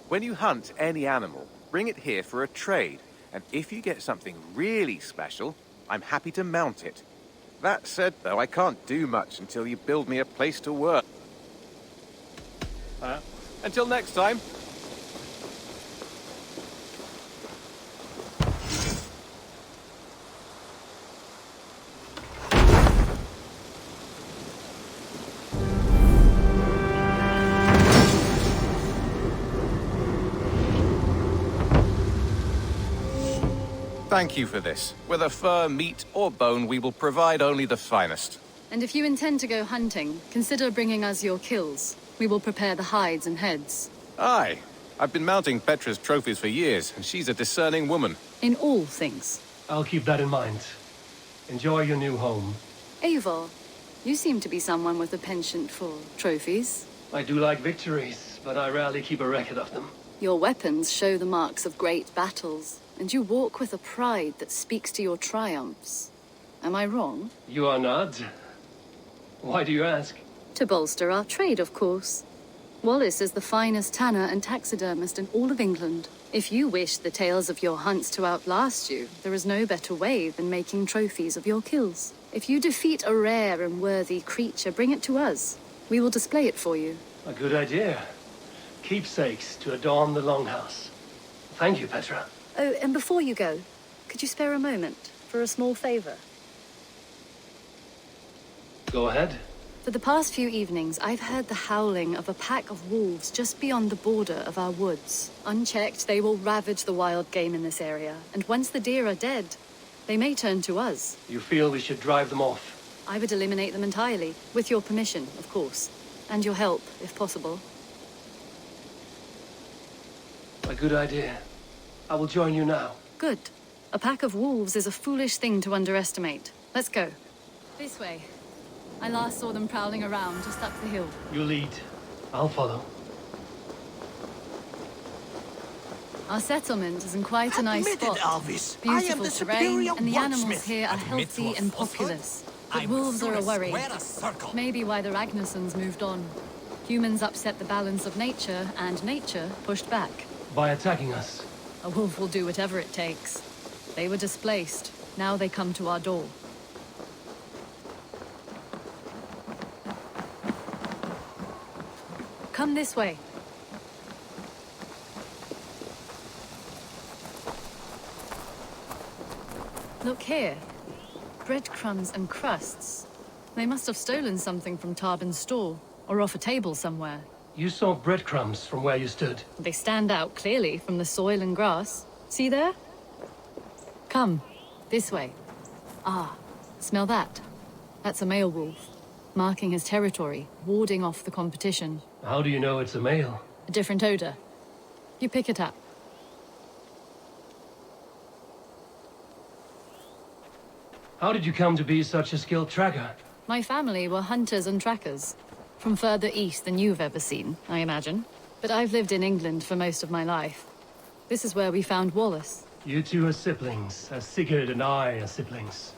When you hunt any animal, bring it here for a trade, and if you get something really special, I'm happy to mount it. That said, though, I can't do much until you build me a place to work. Until next time. Thank you for this. Whether fur, meat, or bone, we will provide only the finest. And if you intend to go hunting, consider bringing us your kills. We will prepare the hides and heads. Aye. I've been mounting Petra's trophies for years, and she's a discerning woman. In all things. I'll keep that in mind. Enjoy your new home. Eivor, you seem to be someone with a penchant for trophies. I do like victories, but I rarely keep a record of them. Your weapons show the marks of great battles, and you walk with a pride that speaks to your triumphs. Am I wrong? You are not. Why do you ask? To bolster our trade, of course. Wallace is the finest tanner and taxidermist in all of England. If you wish the tales of your hunts to outlast you, there is no better way than making trophies of your kills. If you defeat a rare and worthy creature, bring it to us. We will display it for you. A good idea. Keepsakes to adorn the longhouse. Thank you, Petra. Oh, and before you go, could you spare a moment for a small favor? Go ahead. For the past few evenings, I've heard the howling of a pack of wolves just beyond the border of our woods. Unchecked, they will ravage the wild game in this area, and once the deer are dead, they may turn to us. You feel we should drive them off? I would eliminate them entirely, with your permission, of course. And your help, if possible. A good idea. I will join you now. Good. A pack of wolves is a foolish thing to underestimate. Let's go. This way. I last saw them prowling around just up the hill. You lead. I'll follow. Our settlement is in quite a nice Admitted, spot. Elvis. I am Beautiful the terrain, superior and the animals wordsmith. here are Admit healthy to a and falsehood. populous. But I'm wolves are a sure worry. square a circle. Maybe why the Ragnarsons moved on. Humans upset the balance of nature, and nature pushed back. By attacking us. A wolf will do whatever it takes. They were displaced. Now they come to our door. Come this way. Look here. Breadcrumbs and crusts. They must have stolen something from Tarbin's store, or off a table somewhere. You saw breadcrumbs from where you stood. They stand out clearly from the soil and grass. See there? Come, this way. Ah, smell that? That's a male wolf, marking his territory, warding off the competition. How do you know it's a male? A different odor. You pick it up. How did you come to be such a skilled tracker? My family were hunters and trackers. From further east than you've ever seen, I imagine. But I've lived in England for most of my life. This is where we found Wallace. You two are siblings, as Sigurd and I are siblings.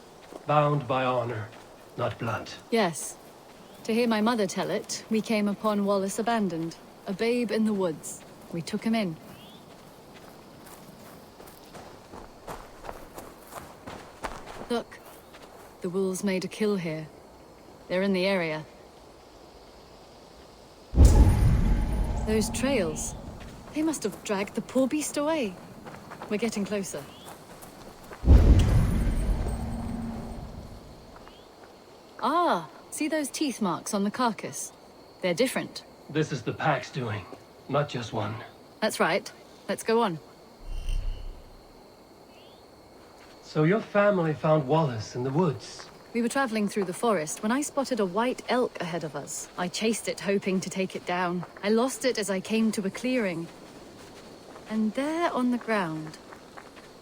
Bound by honor, not blood. Yes. To hear my mother tell it, we came upon Wallace abandoned. A babe in the woods. We took him in. Look. The wolves made a kill here. They're in the area. Those trails. They must have dragged the poor beast away. We're getting closer. Ah, see those teeth marks on the carcass? They're different. This is the pack's doing, not just one. That's right. Let's go on. So your family found Wallace in the woods? We were traveling through the forest when I spotted a white elk ahead of us. I chased it, hoping to take it down. I lost it as I came to a clearing. And there on the ground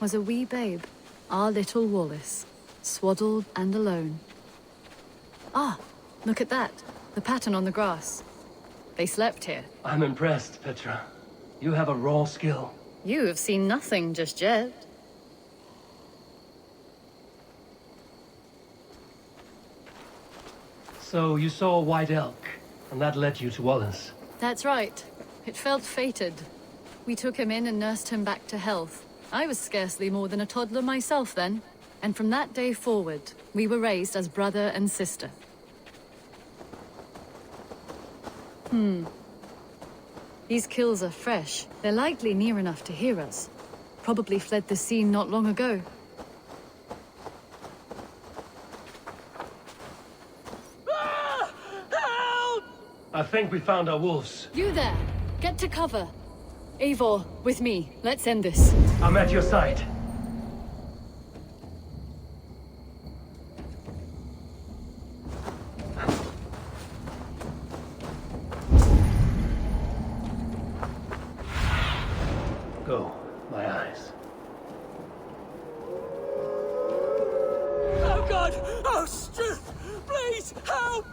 was a wee babe, our little Wallace, swaddled and alone. Ah, look at that. The pattern on the grass. They slept here. I'm impressed, Petra. You have a raw skill. You have seen nothing just yet. So you saw a white elk, and that led you to Wallace. That's right. It felt fated. We took him in and nursed him back to health. I was scarcely more than a toddler myself then. And from that day forward, we were raised as brother and sister. These kills are fresh. They're likely near enough to hear us. Probably fled the scene not long ago. I think we found our wolves. You there! Get to cover! Eivor, with me. Let's end this. I'm at your side. Go, my eyes. Oh God! Oh, strength! Please, help!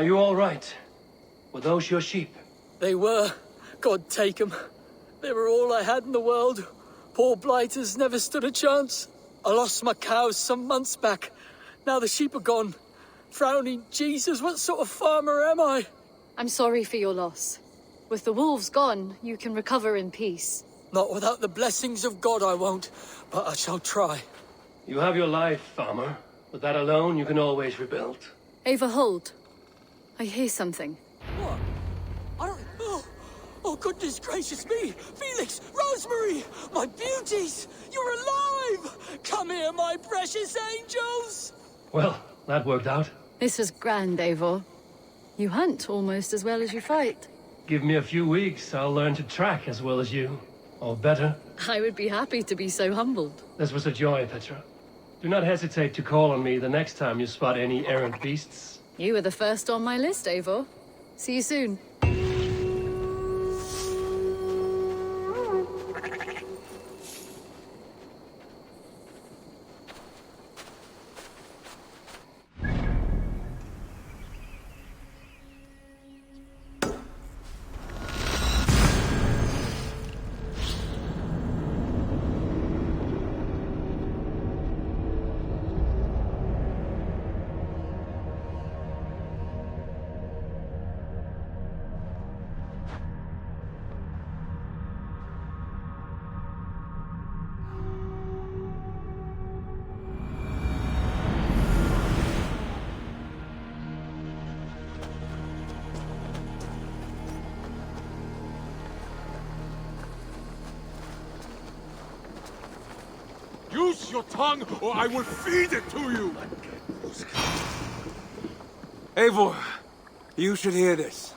Are you all right? Were those your sheep? They were. God take 'em. They were all I had in the world. Poor blighters never stood a chance. I lost my cows some months back. Now the sheep are gone. Frowning Jesus, what sort of farmer am I? I'm sorry for your loss. With the wolves gone, you can recover in peace. Not without the blessings of God I won't, but I shall try. You have your life, farmer. With that alone, you can always rebuild. Ava, hold. I hear something. What? I don't... Oh, goodness gracious me! Felix! Rosemary! My beauties! You're alive! Come here, my precious angels! Well, that worked out. This was grand, Eivor. You hunt almost as well as you fight. Give me a few weeks, I'll learn to track as well as you. Or better. I would be happy to be so humbled. This was a joy, Petra. Do not hesitate to call on me the next time you spot any errant beasts. You were the first on my list, Eivor. See you soon. Use your tongue, or I will feed it to you! Eivor, you should hear this.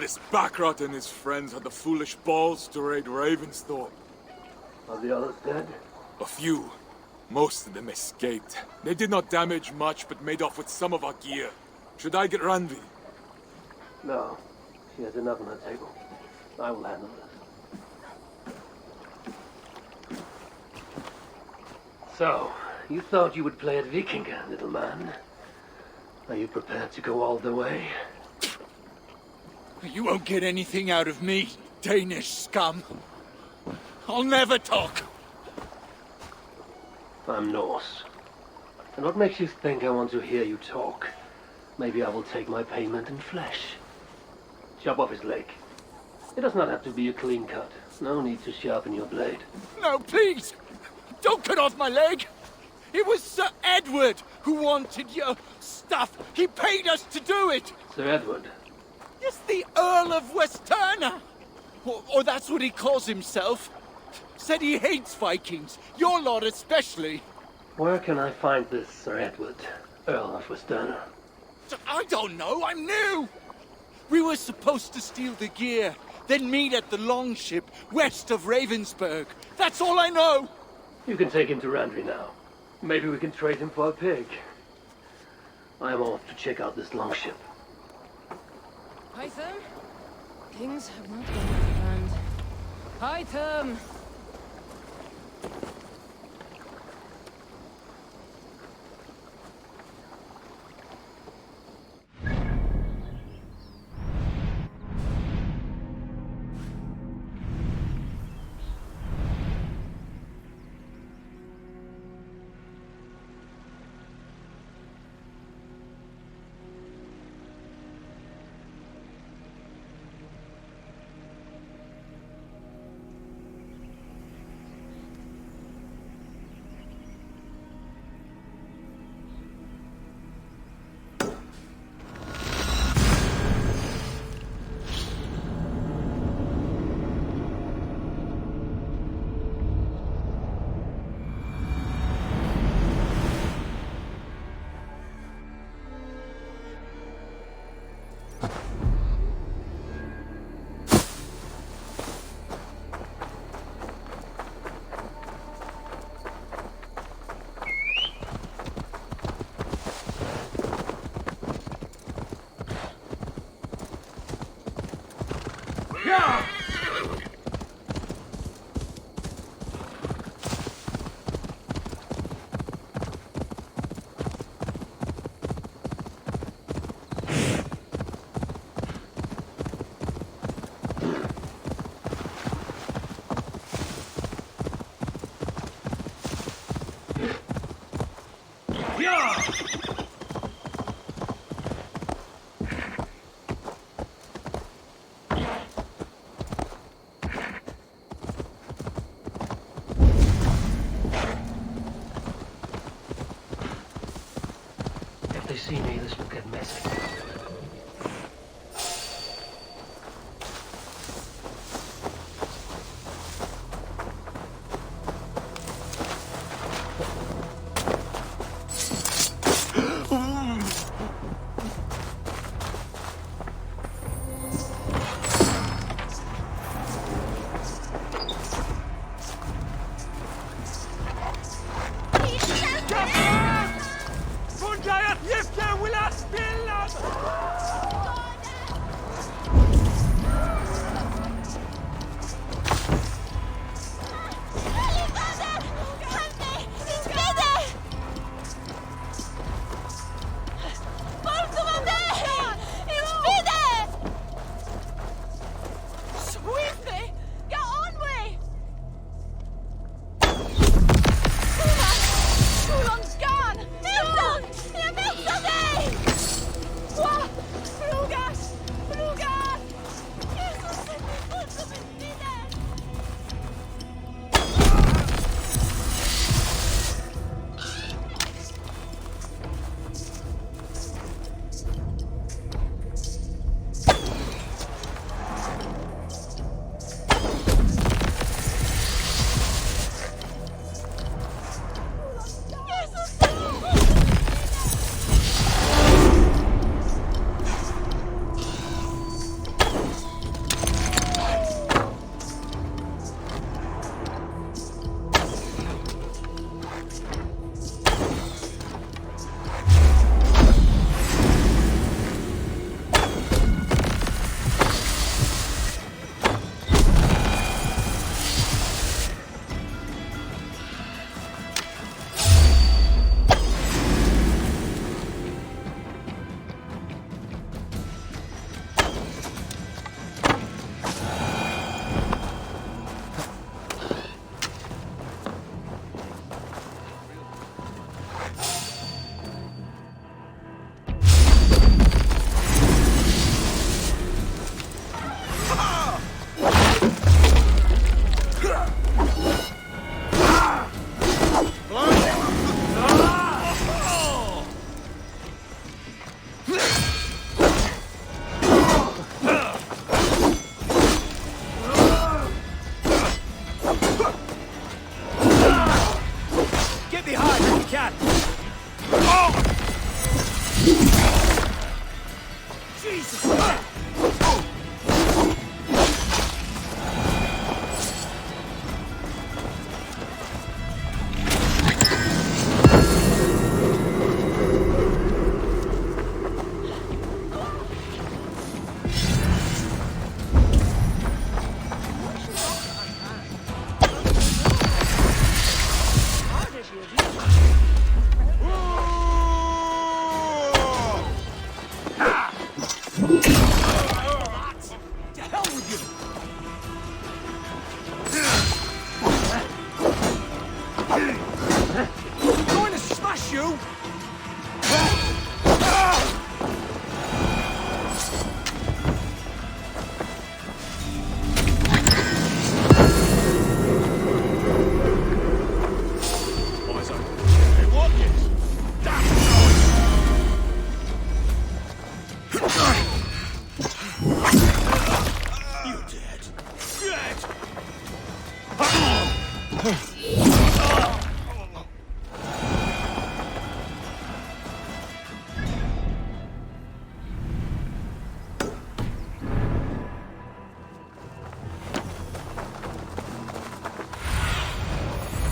This Backrot and his friends had the foolish balls to raid Ravensthorpe. Are the others dead? A few. Most of them escaped. They did not damage much, but made off with some of our gear. Should I get Randvi? No. She has enough on her table. I will handle this. So, you thought you would play at Vikinga, little man. Are you prepared to go all the way? You won't get anything out of me, Danish scum. I'll never talk. I'm Norse. And what makes you think I want to hear you talk? Maybe I will take my payment in flesh. Chop off his leg. It does not have to be a clean cut. No need to sharpen your blade. No, please! Don't cut off my leg! It was Sir Edward who wanted your stuff. He paid us to do it! Sir Edward? Yes, the Earl of Westerna! Or that's what he calls himself. Said he hates Vikings. Your lot especially. Where can I find this Sir Edward, Earl of Westerna? I don't know, I'm new! We were supposed to steal the gear, then meet at the longship west of Ravensburg. That's all I know! You can take him to Randvi now. Maybe we can trade him for a pig. I am off to check out this longship. Hytham? Things have not gone as planned. Hytham!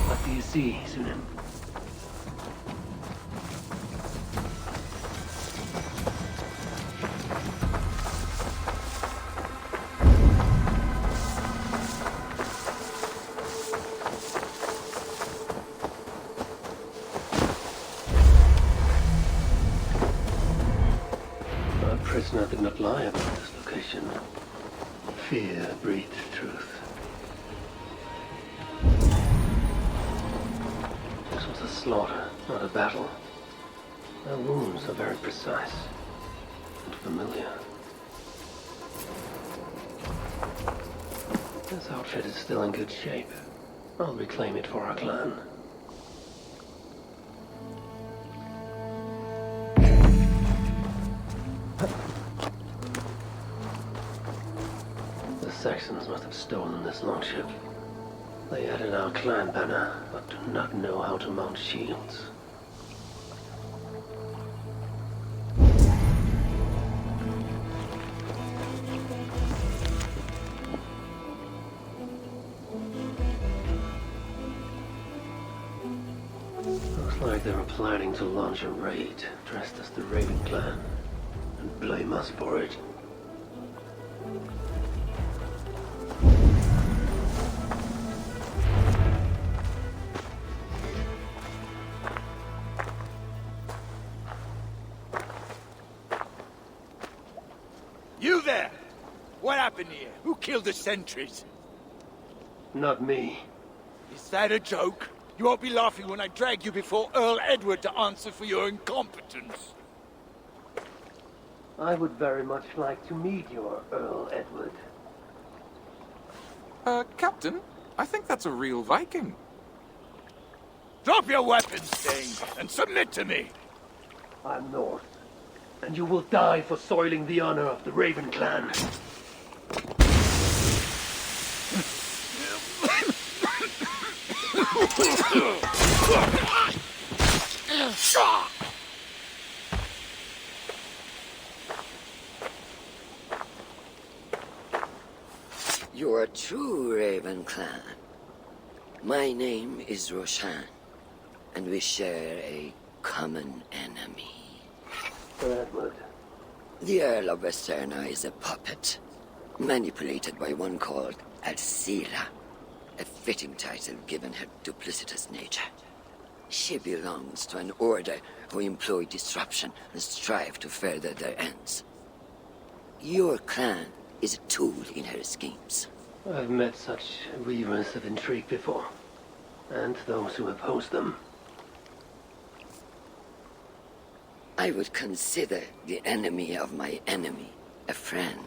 What do you see, Sunan? Our prisoner did not lie about this location. Fear breathed truth. This was a slaughter, not a battle. Their wounds are very precise and familiar. This outfit is still in good shape. I'll reclaim it for our clan. The Saxons must have stolen this longship. They added our clan banner, but do not know how to mount shields. Looks like they were planning to launch a raid, dressed as the Raven clan, and blame us for it. You there! What happened here? Who killed the sentries? Not me. Is that a joke? You won't be laughing when I drag you before Earl Edward to answer for your incompetence. I would very much like to meet your Earl Edward. Captain, I think that's a real Viking. Drop your weapons, thing, and submit to me! I'm North, and you will die for soiling the honor of the Raven clan. You are true, Raven clan. My name is Roshan, and we share a common enemy. Edward. The Earl of Westerna is a puppet, manipulated by one called Alcila, a fitting title given her duplicitous nature. She belongs to an order who employ disruption and strive to further their ends. Your clan is a tool in her schemes. I've met such weavers of intrigue before, and those who oppose them. I would consider the enemy of my enemy a friend.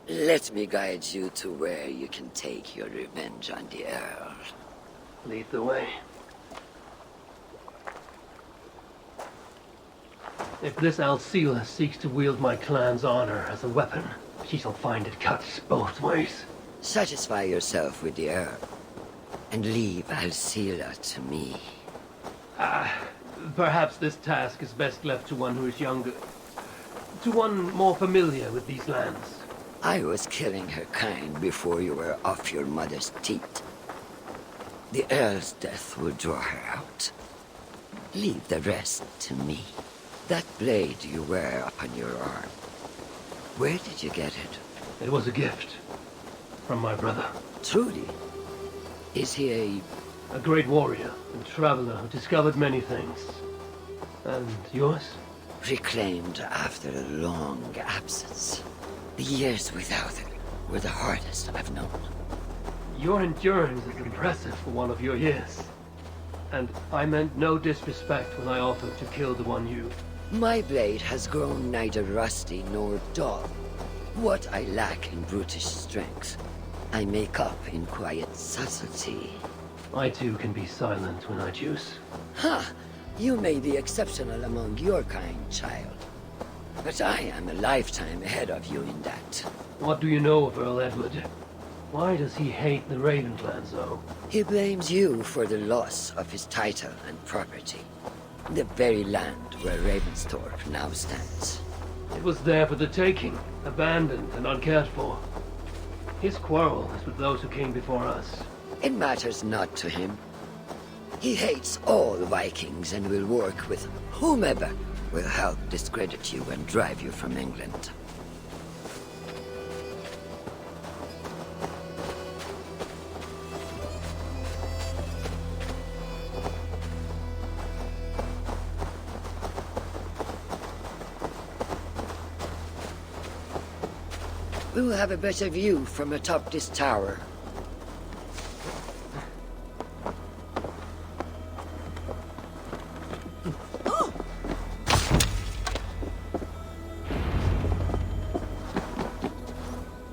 Let me guide you to where you can take your revenge on the Earl. Lead the way. If this Alcila seeks to wield my clan's honor as a weapon, she shall find it cuts both ways. Satisfy yourself with the Earl, and leave Alcila to me. Perhaps this task is best left to one who is younger. To one more familiar with these lands. I was killing her kind before you were off your mother's teat. The Earl's death will draw her out. Leave the rest to me. That blade you wear upon your arm, where did you get it? It was a gift. From my brother. Truly? Is he a great warrior and traveler who discovered many things. And yours? Reclaimed after a long absence. The years without it were the hardest I've known. Your endurance is impressive for one of your years. And I meant no disrespect when I offered to kill the one you... My blade has grown neither rusty nor dull. What I lack in brutish strength, I make up in quiet subtlety. I too can be silent when I choose. Ha! You may be exceptional among your kind, child. But I am a lifetime ahead of you in that. What do you know of Earl Edward? Why does he hate the Raven clan so? He blames you for the loss of his title and property. The very land where Ravensthorpe now stands. It was there for the taking, abandoned and uncared for. His quarrel is with those who came before us. It matters not to him. He hates all Vikings and will work with whomever will help discredit you and drive you from England. We will have a better view from atop this tower.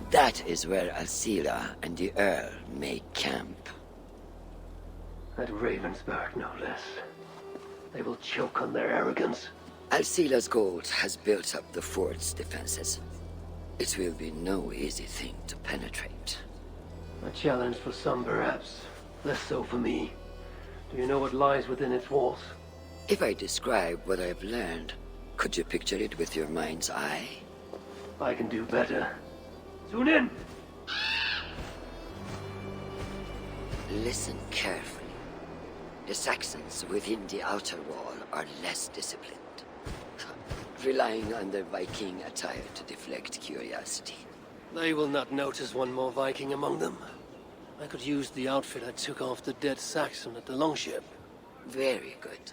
That is where Alcila and the Earl make camp. At Ravensburg, no less. They will choke on their arrogance. Alcila's gold has built up the fort's defenses. It will be no easy thing to penetrate. A challenge for some, perhaps. Less so for me. Do you know what lies within its walls? If I describe what I've learned, could you picture it with your mind's eye? I can do better. Tune in! Listen carefully. The Saxons within the outer wall are less disciplined, relying on their Viking attire to deflect curiosity. They will not notice one more Viking among them. I could use the outfit I took off the dead Saxon at the Longship. Very good.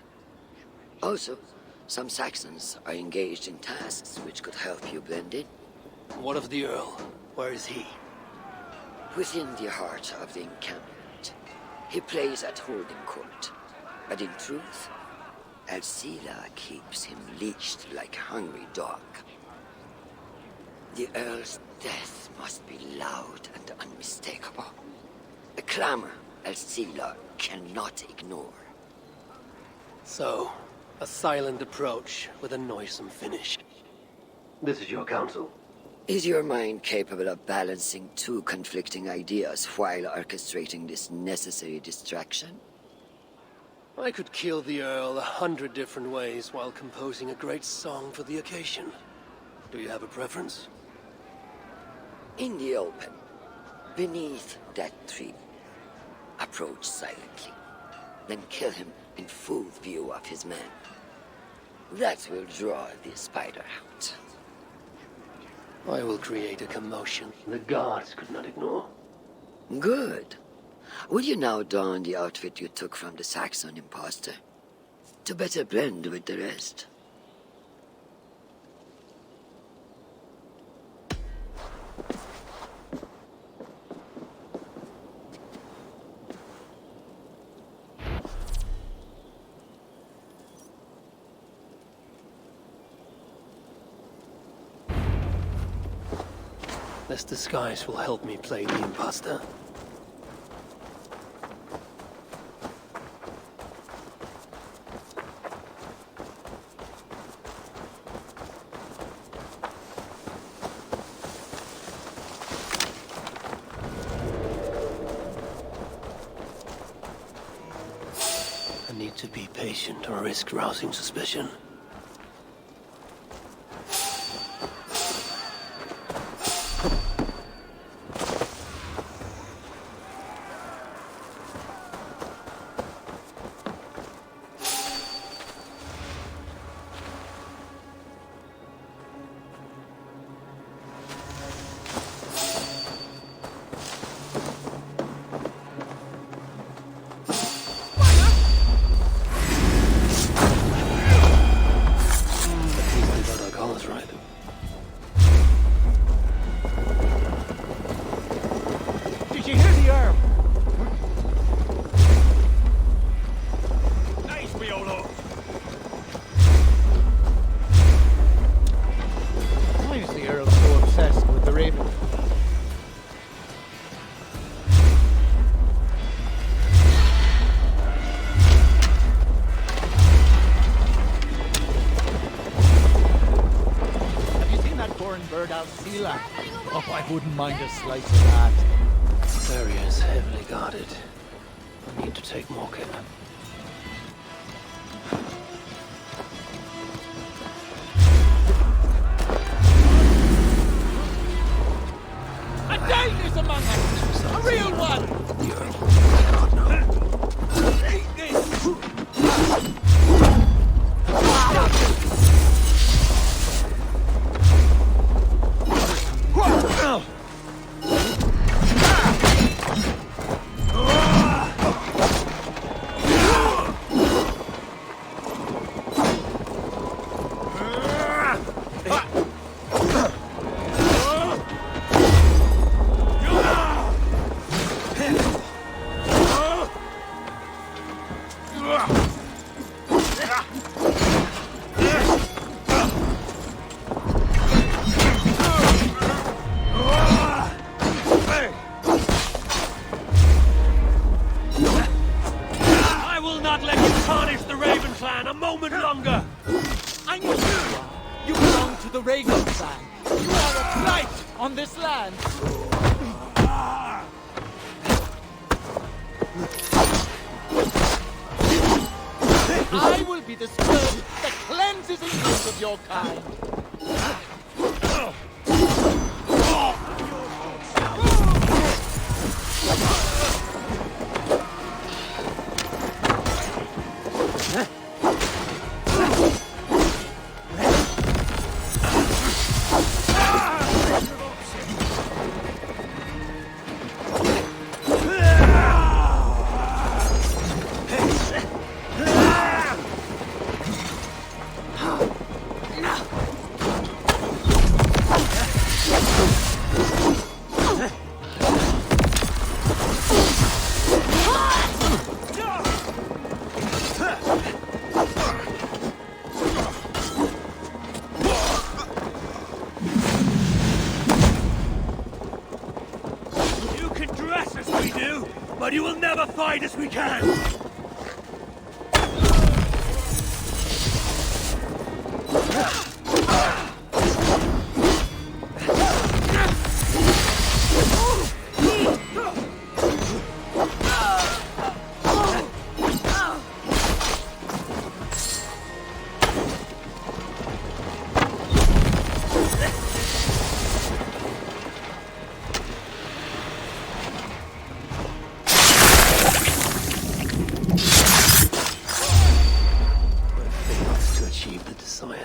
Also, some Saxons are engaged in tasks which could help you blend in. What of the Earl? Where is he? Within the heart of the encampment. He plays at holding court. But in truth, Alcila keeps him leashed like a hungry dog. The Earl's death must be loud and unmistakable. A clamor Alcila cannot ignore. So, a silent approach with a noisome finish. This is your counsel. Is your mind capable of balancing two conflicting ideas while orchestrating this necessary distraction? I could kill the Earl 100 different ways while composing a great song for the occasion. Do you have a preference? In the open, beneath that tree, approach silently, then kill him in full view of his men. That will draw the spider out. I will create a commotion the guards could not ignore. Good. Will you now don the outfit you took from the Saxon imposter? To better blend with the rest. This disguise will help me play the imposter. I need to be patient or risk rousing suspicion. Did you hear the Earl? Nice, me old lord. Why is the Earl so obsessed with the Raven? Have you seen that foreign bird, Alcila? Oh, I wouldn't mind a slice of that. area is heavily guarded. I need to take more care. A Dane is among us! A real one! Eat this! I will not let you tarnish the Raven clan a moment longer! I know who you are. You belong to the Raven clan. You are a blight on this land. I will be the scourge that cleanses and heals of your kind. You can dress as we do, but you will never fight as we can!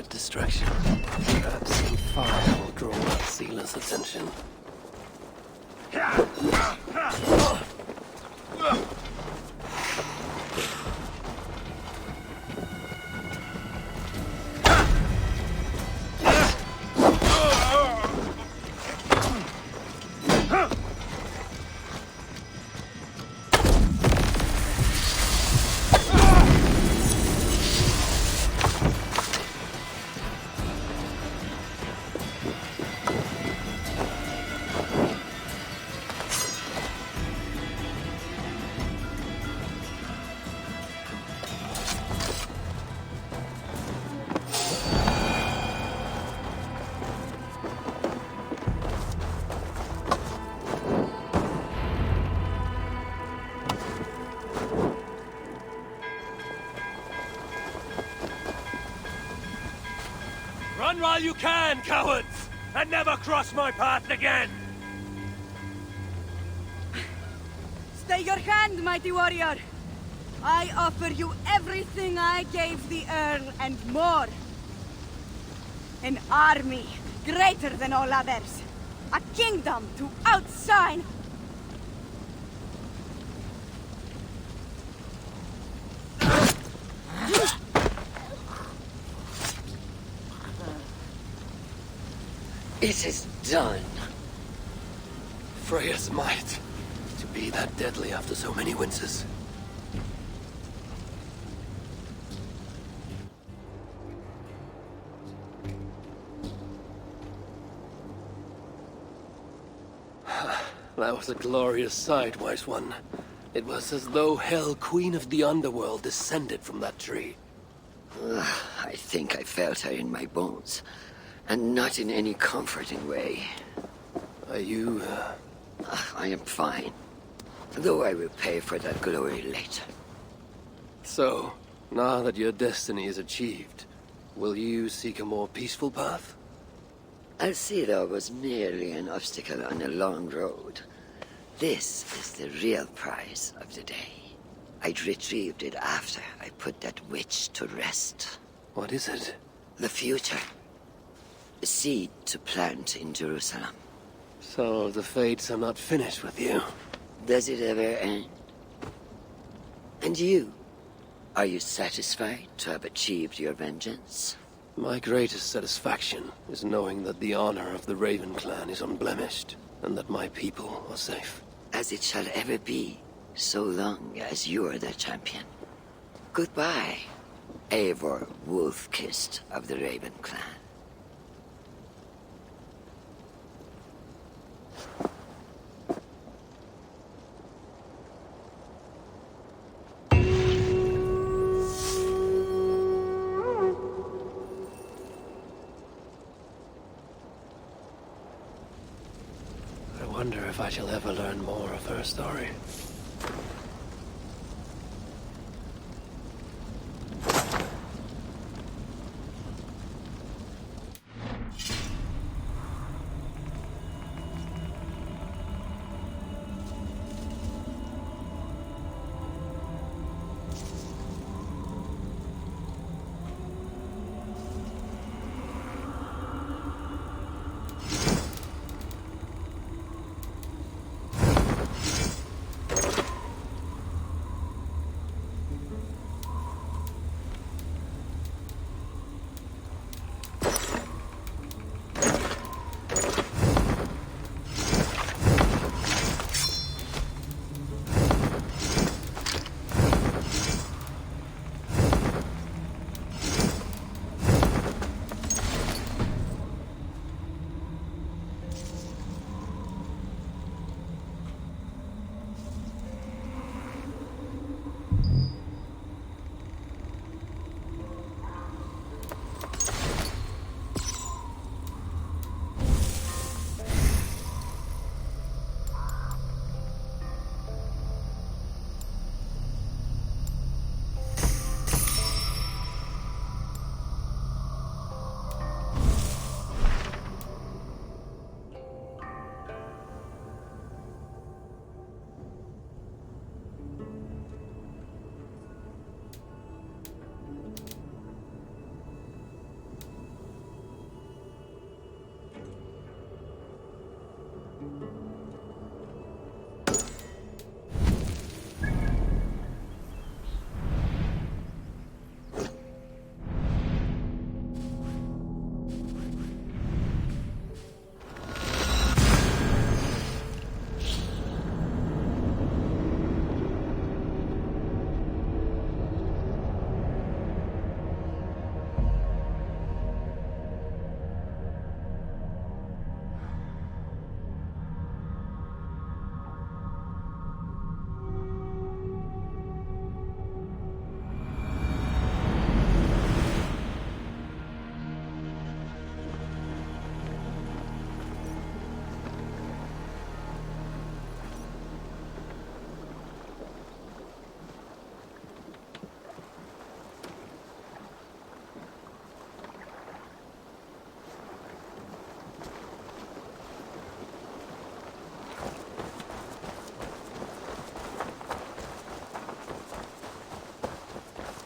Distraction. Perhaps some fire will draw out Sealer's attention. Run while you can, cowards! And never cross my path again! Stay your hand, mighty warrior! I offer you everything I gave the Earl and more. An army greater than all others. A kingdom to outshine. It is done. Freya's might. To be that deadly after so many winters. That was a glorious sight, Wise One. It was as though Hell, Queen of the Underworld, descended from that tree. I think I felt her in my bones. And not in any comforting way. Are you, I am fine. Though I will pay for that glory later. So, now that your destiny is achieved, will you seek a more peaceful path? Alcira was merely an obstacle on a long road. This is the real prize of the day. I'd retrieved it after I put that witch to rest. What is it? The future. A seed to plant in Jerusalem. So the fates are not finished with you. Does it ever end? And you? Are you satisfied to have achieved your vengeance? My greatest satisfaction is knowing that the honor of the Raven clan is unblemished, and that my people are safe. As it shall ever be, so long as you are their champion. Goodbye, Eivor Wolf-Kissed of the Raven clan. I wonder if I shall ever learn more of her story.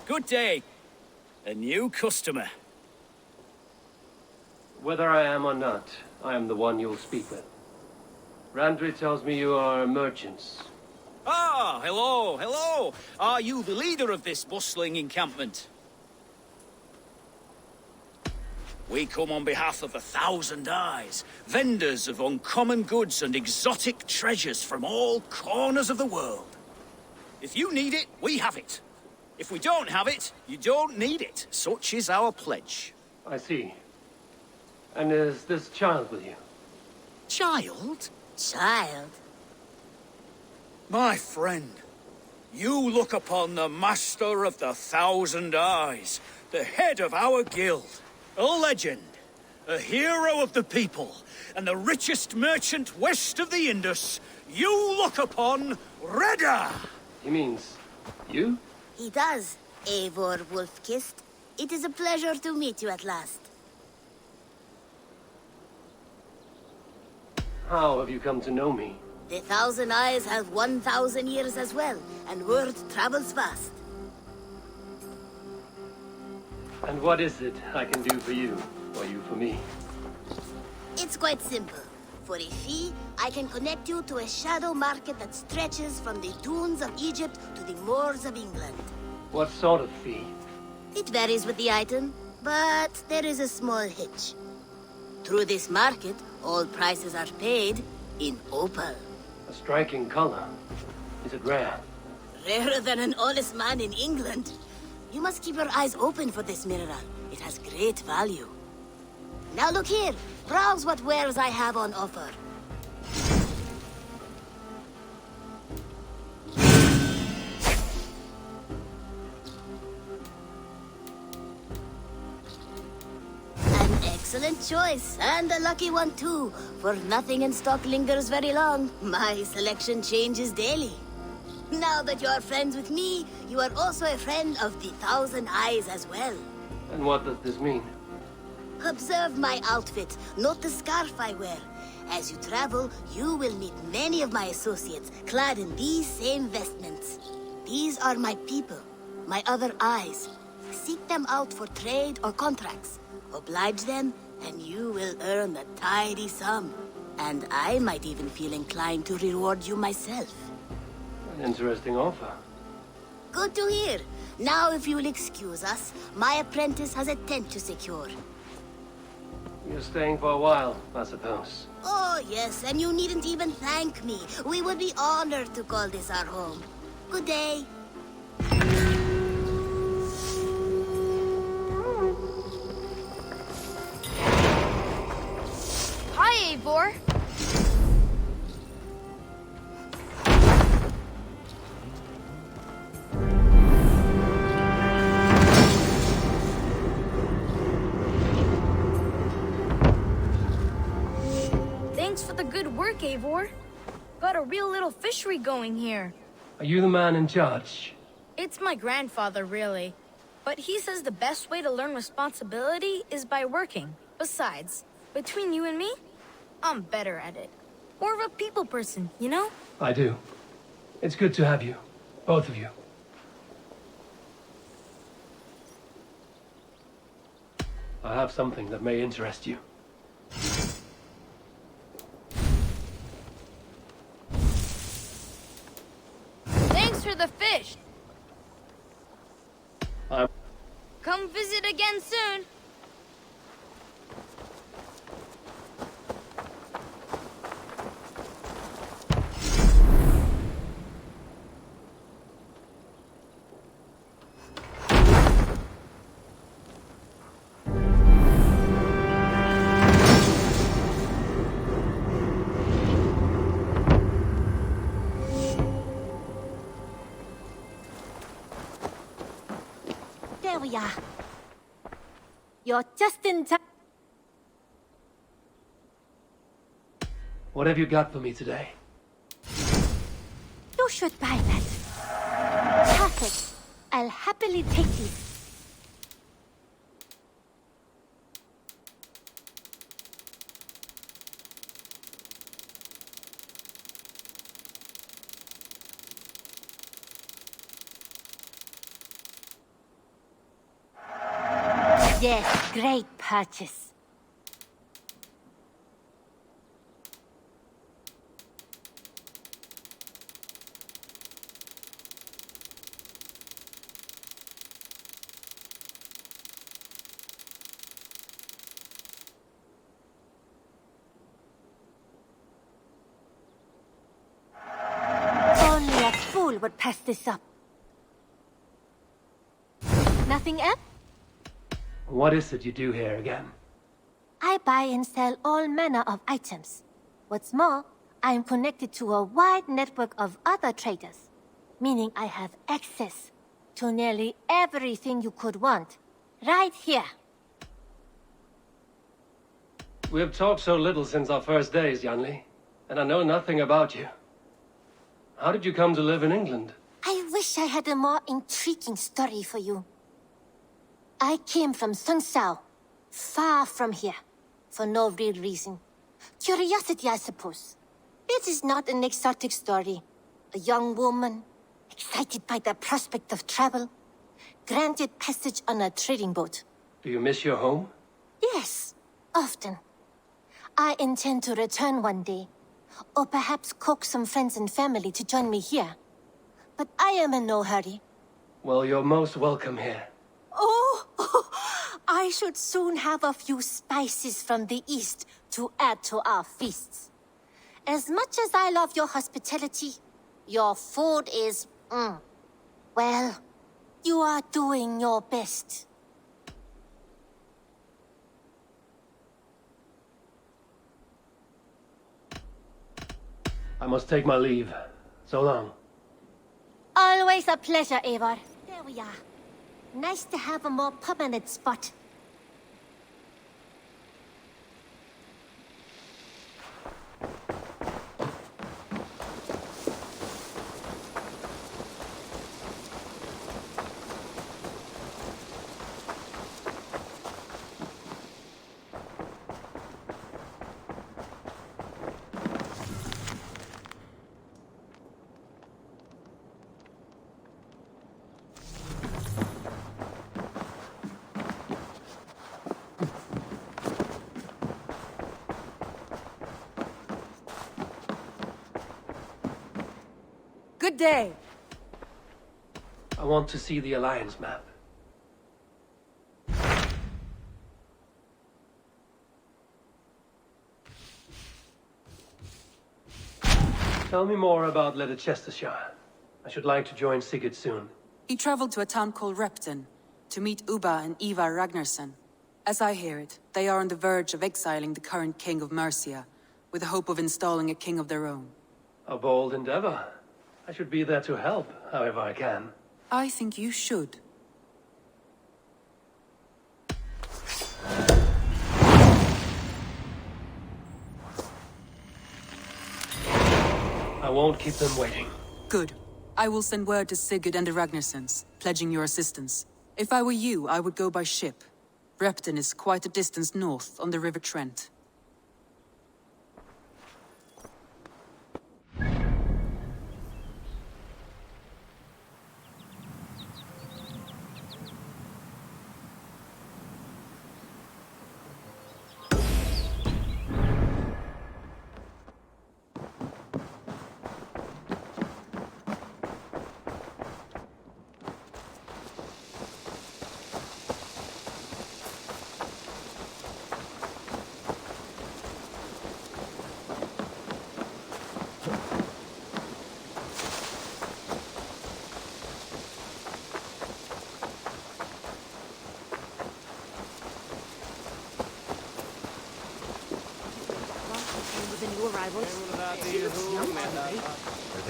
Good day. A new customer. Whether I am or not, I am the one you'll speak with. Randri tells me you are merchants. Ah, hello, hello. Are you the leader of this bustling encampment? We come on behalf of 1,000 Eyes, vendors of uncommon goods and exotic treasures from all corners of the world. If you need it, we have it. If we don't have it, you don't need it. Such is our pledge. I see. And is this child with you? Child? Child? My friend, you look upon the master of the 1,000 Eyes, the head of our guild, a legend, a hero of the people, and the richest merchant west of the Indus, you look upon Reda! He means you? He does, Eivor Wolfkist. It is a pleasure to meet you at last. How have you come to know me? The Thousand Eyes have 1,000 years as well, and word travels fast. And what is it I can do for you, or you for me? It's quite simple. For a fee, I can connect you to a shadow market that stretches from the dunes of Egypt to the moors of England. What sort of fee? It varies with the item, but there is a small hitch. Through this market, all prices are paid in opal. A striking color. Is it rare? Rarer than an honest man in England. You must keep your eyes open for this mineral. It has great value. Now look here. Browse what wares I have on offer. An excellent choice, and a lucky one too, for nothing in stock lingers very long. My selection changes daily. Now that you are friends with me, you are also a friend of the Thousand Eyes as well. And what does this mean? Observe my outfit, note the scarf I wear. As you travel, you will meet many of my associates, clad in these same vestments. These are my people, my other eyes. Seek them out for trade or contracts. Oblige them, and you will earn a tidy sum. And I might even feel inclined to reward you myself. An interesting offer. Good to hear. Now, if you will excuse us, my apprentice has a tent to secure. You're staying for a while, I suppose. Oh, yes, and you needn't even thank me. We would be honored to call this our home. Good day. Hi, Eivor. Thanks for the good work, Eivor. Got a real little fishery going here. Are you the man in charge? It's my grandfather, really. But he says the best way to learn responsibility is by working. Besides, between you and me, I'm better at it. More of a people person, you know? I do. It's good to have you. Both of you. I have something that may interest you. Thanks for the fish. I'm... Come visit again soon. There we are. You're just in time. What have you got for me today? You should buy that. Perfect. I'll happily take these. Yes, great purchase. Only a fool would pass this up. Nothing else? What is it you do here again? I buy and sell all manner of items. What's more, I am connected to a wide network of other traders, meaning I have access to nearly everything you could want, right here. We have talked so little since our first days, Yanli, and I know nothing about you. How did you come to live in England? I wish I had a more intriguing story for you. I came from Sunsao, far from here, for no real reason. Curiosity, I suppose. It is not an exotic story. A young woman, excited by the prospect of travel, granted passage on a trading boat. Do you miss your home? Yes, often. I intend to return one day, or perhaps coax some friends and family to join me here. But I am in no hurry. Well, you're most welcome here. Oh, I should soon have a few spices from the east to add to our feasts. As much as I love your hospitality, your food is, well, you are doing your best. I must take my leave. So long. Always a pleasure, Eivor. There we are. Nice to have a more permanent spot. Good day. I want to see the Alliance map. Tell me more about Leicestershire. I should like to join Sigurd soon. He traveled to a town called Repton to meet Ubba and Ivar Ragnarsson. As I hear it, they are on the verge of exiling the current king of Mercia, with the hope of installing a king of their own. A bold endeavor. I should be there to help, however I can. I think you should. I won't keep them waiting. Good. I will send word to Sigurd and the Ragnarssons, pledging your assistance. If I were you, I would go by ship. Repton is quite a distance north on the River Trent.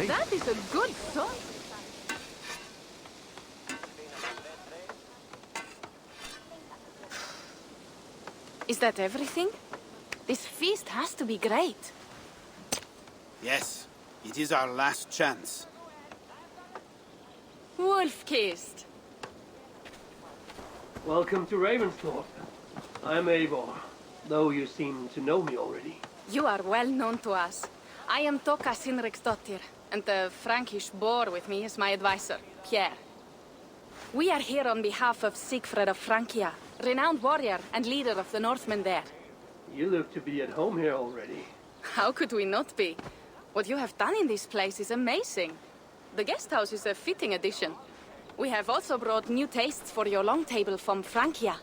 That is a good song. Is that everything? This feast has to be great. Yes, it is our last chance. Wolf-kissed. Welcome to Ravensthorpe. I'm Eivor, though you seem to know me already. You are well known to us. I am Toka Sinriksdottir, and the Frankish boar with me is my advisor, Pierre. We are here on behalf of Siegfried of Francia, renowned warrior and leader of the Northmen there. You look to be at home here already. How could we not be? What you have done in this place is amazing. The guest house is a fitting addition. We have also brought new tastes for your long table from Francia.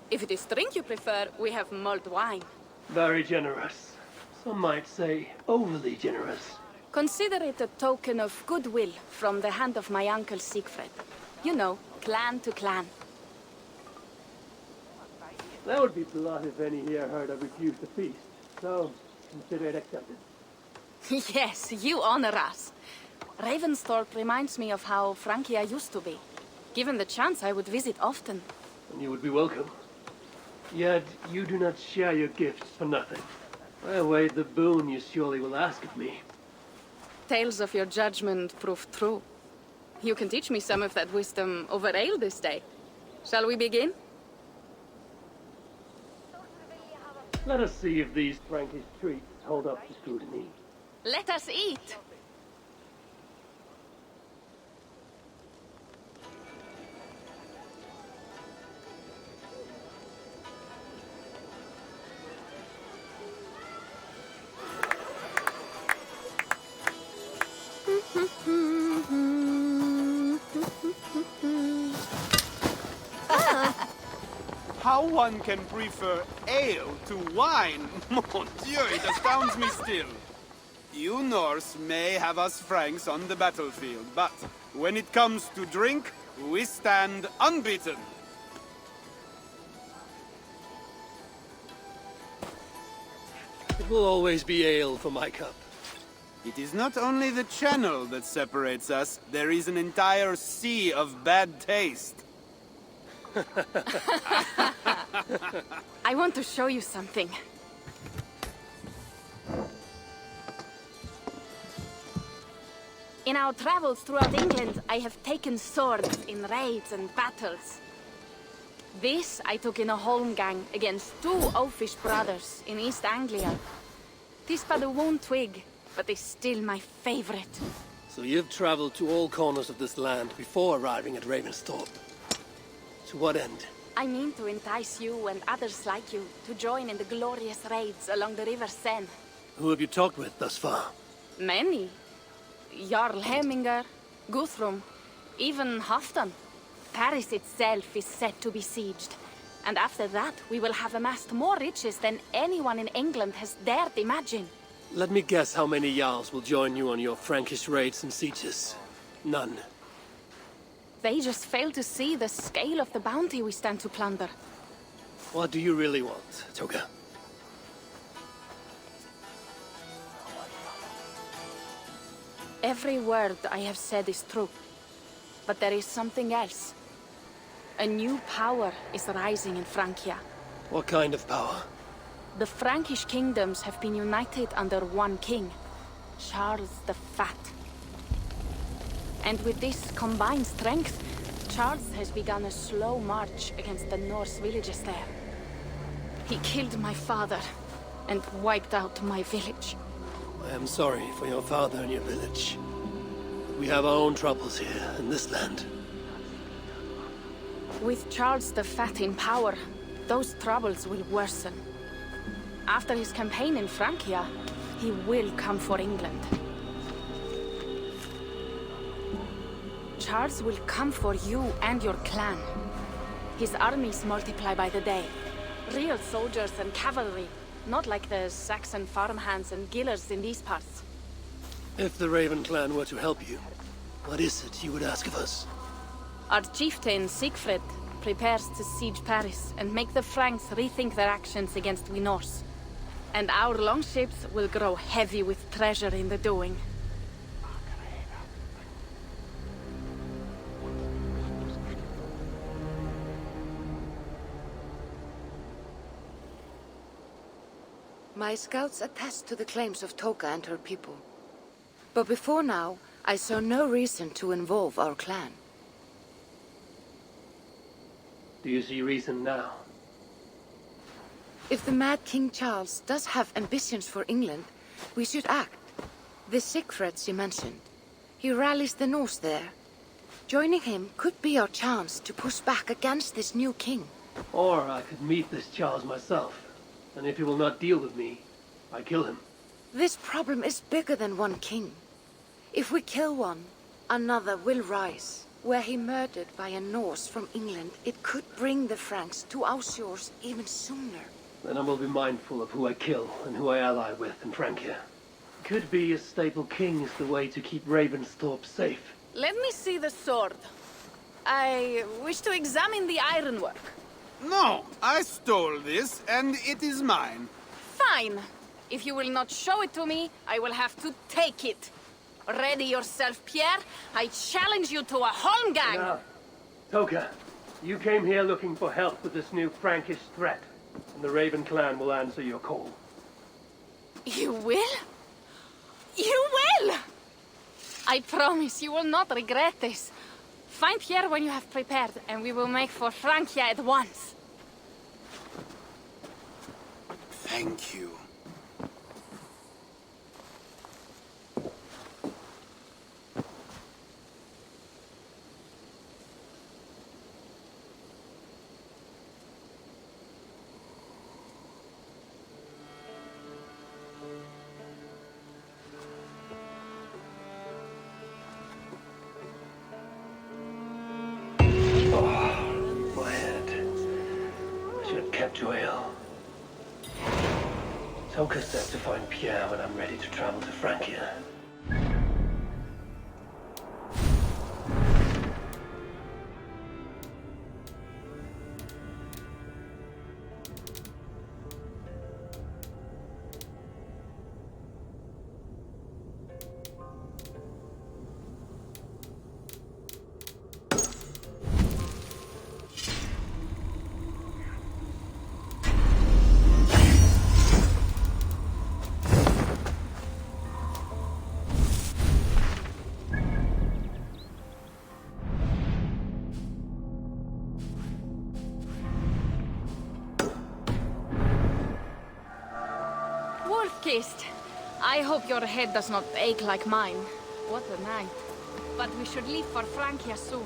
If it is drink you prefer, we have mulled wine. Very generous. Some might say overly generous. Consider it a token of goodwill from the hand of my uncle Siegfried. You know, clan to clan. That would be blood if any here heard I refused the feast. So, consider it accepted. Yes, you honor us. Ravensthorpe reminds me of how Francia used to be. Given the chance, I would visit often. And you would be welcome. Yet you do not share your gifts for nothing. I await the boon you surely will ask of me. Tales of your judgment prove true. You can teach me some of that wisdom over ale this day. Shall we begin? Let us see if these Frankish treats hold up to scrutiny. Let us eat! How one can prefer ale to wine? Mon Dieu, it astounds me still. You Norse may have us Franks on the battlefield, but when it comes to drink, we stand unbeaten. It will always be ale for my cup. It is not only the channel that separates us, there is an entire sea of bad taste. I want to show you something. In our travels throughout England, I have taken swords in raids and battles. This I took in a holmgang against 2 oafish brothers in East Anglia. 'Tis but a worn twig, but is still my favorite. So you've traveled to all corners of this land before arriving at Ravensthorpe. To what end? I mean to entice you and others like you to join in the glorious raids along the River Seine. Who have you talked with thus far? Many. Jarl Heminger, Guthrum, even Halfdan. Paris itself is set to be besieged. And after that, we will have amassed more riches than anyone in England has dared imagine. Let me guess how many Jarls will join you on your Frankish raids and sieges. None. They just fail to see the scale of the bounty we stand to plunder. What do you really want, Toga? Every word I have said is true. But there is something else. A new power is rising in Francia. What kind of power? The Frankish kingdoms have been united under one king, Charles the Fat. And with this combined strength, Charles has begun a slow march against the Norse villages there. He killed my father and wiped out my village. I am sorry for your father and your village. But we have our own troubles here in this land. With Charles the Fat in power, those troubles will worsen. After his campaign in Francia, he will come for England. Charles will come for you and your clan. His armies multiply by the day. Real soldiers and cavalry, not like the Saxon farmhands and gillers in these parts. If the Raven clan were to help you, what is it you would ask of us? Our chieftain, Siegfried, prepares to siege Paris and make the Franks rethink their actions against we Norse. And our longships will grow heavy with treasure in the doing. My scouts attest to the claims of Toka and her people. But before now, I saw no reason to involve our clan. Do you see reason now? If the mad King Charles does have ambitions for England, we should act. The Siegfried you mentioned, he rallies the Norse there. Joining him could be our chance to push back against this new king. Or I could meet this Charles myself. And if he will not deal with me, I kill him. This problem is bigger than one king. If we kill one, another will rise. Were he murdered by a Norse from England, it could bring the Franks to our shores even sooner. Then I will be mindful of who I kill and who I ally with in Francia. Could be a stable king is the way to keep Ravensthorpe safe. Let me see the sword. I wish to examine the ironwork. No, I stole this, and it is mine. Fine. If you will not show it to me, I will have to take it. Ready yourself, Pierre. I challenge you to a holmgang. Toka, you came here looking for help with this new Frankish threat. and the Raven clan will answer your call. You will? You will! I promise you will not regret this. Find Pierre when you have prepared, and we will make for Francia at once. Thank you. My head. I should have kept you ill. Toka said to find Pierre when I'm ready to travel to Francia. Wolf-kissed. I hope your head does not ache like mine. What a night. But we should leave for Francia soon.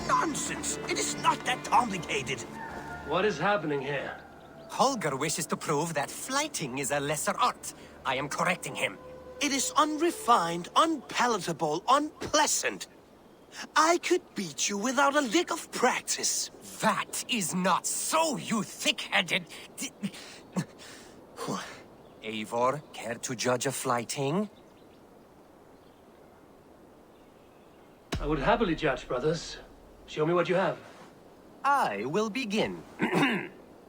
Nonsense! It is not that complicated. What is happening here? Holger wishes to prove that flighting is a lesser art. I am correcting him. It is unrefined, unpalatable, unpleasant. I could beat you without a lick of practice. That is not so, you thick-headed... Eivor, care to judge a flighting? I would happily judge, brothers. Show me what you have. I will begin.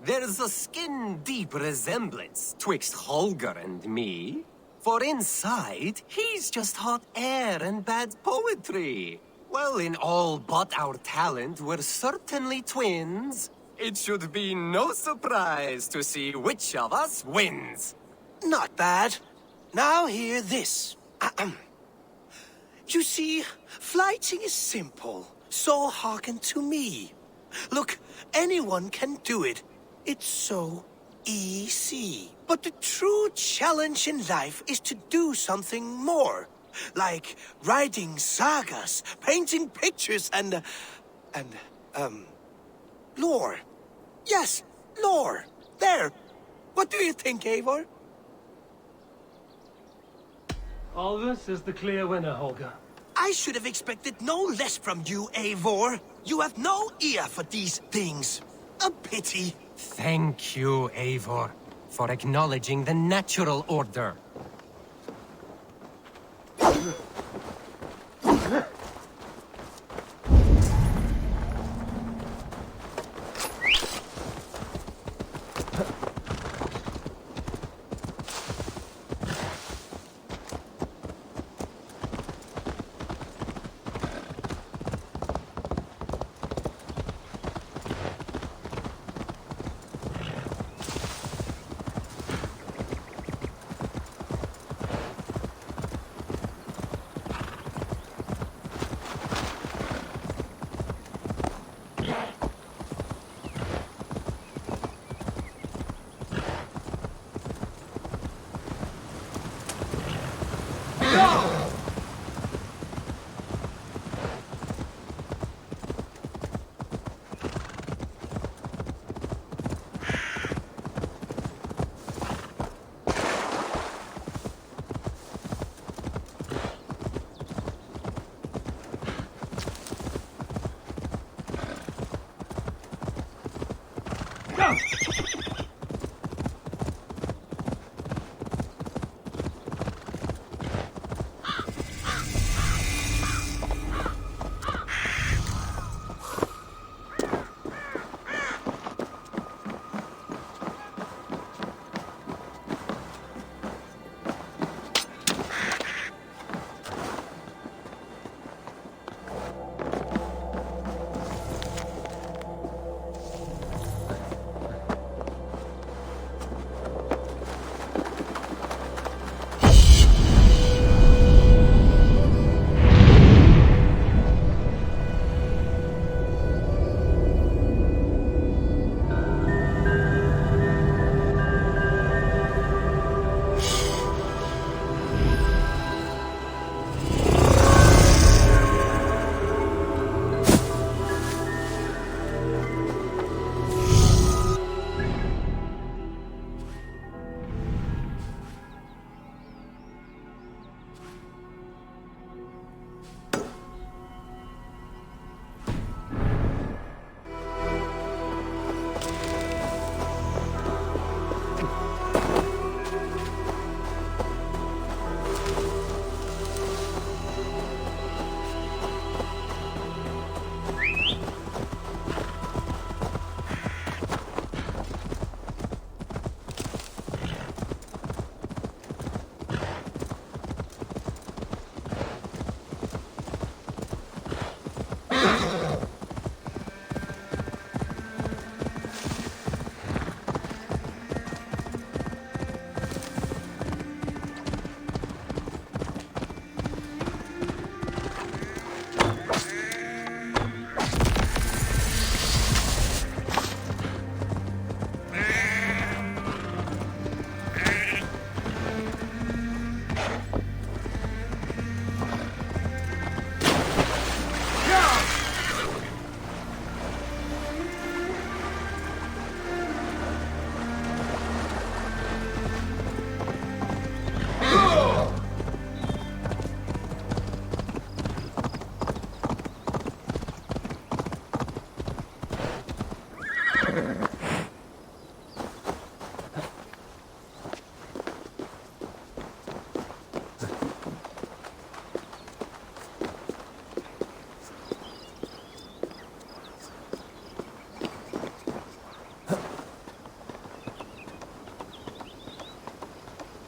There's a skin-deep resemblance twixt Holger and me. For inside, he's just hot air and bad poetry. Well, in all but our talent, we're certainly twins. It should be no surprise to see which of us wins. Not bad. Now hear this. You see, flighting is simple, so hearken to me. Look, anyone can do it. It's so easy. But the true challenge in life is to do something more. Like writing sagas, painting pictures, and lore. Yes, lore. There. What do you think, Eivor? Alvis is the clear winner, Holger. I should have expected no less from you, Eivor. You have no ear for these things. A pity. Thank you, Eivor, for acknowledging the natural order.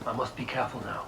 I must be careful now.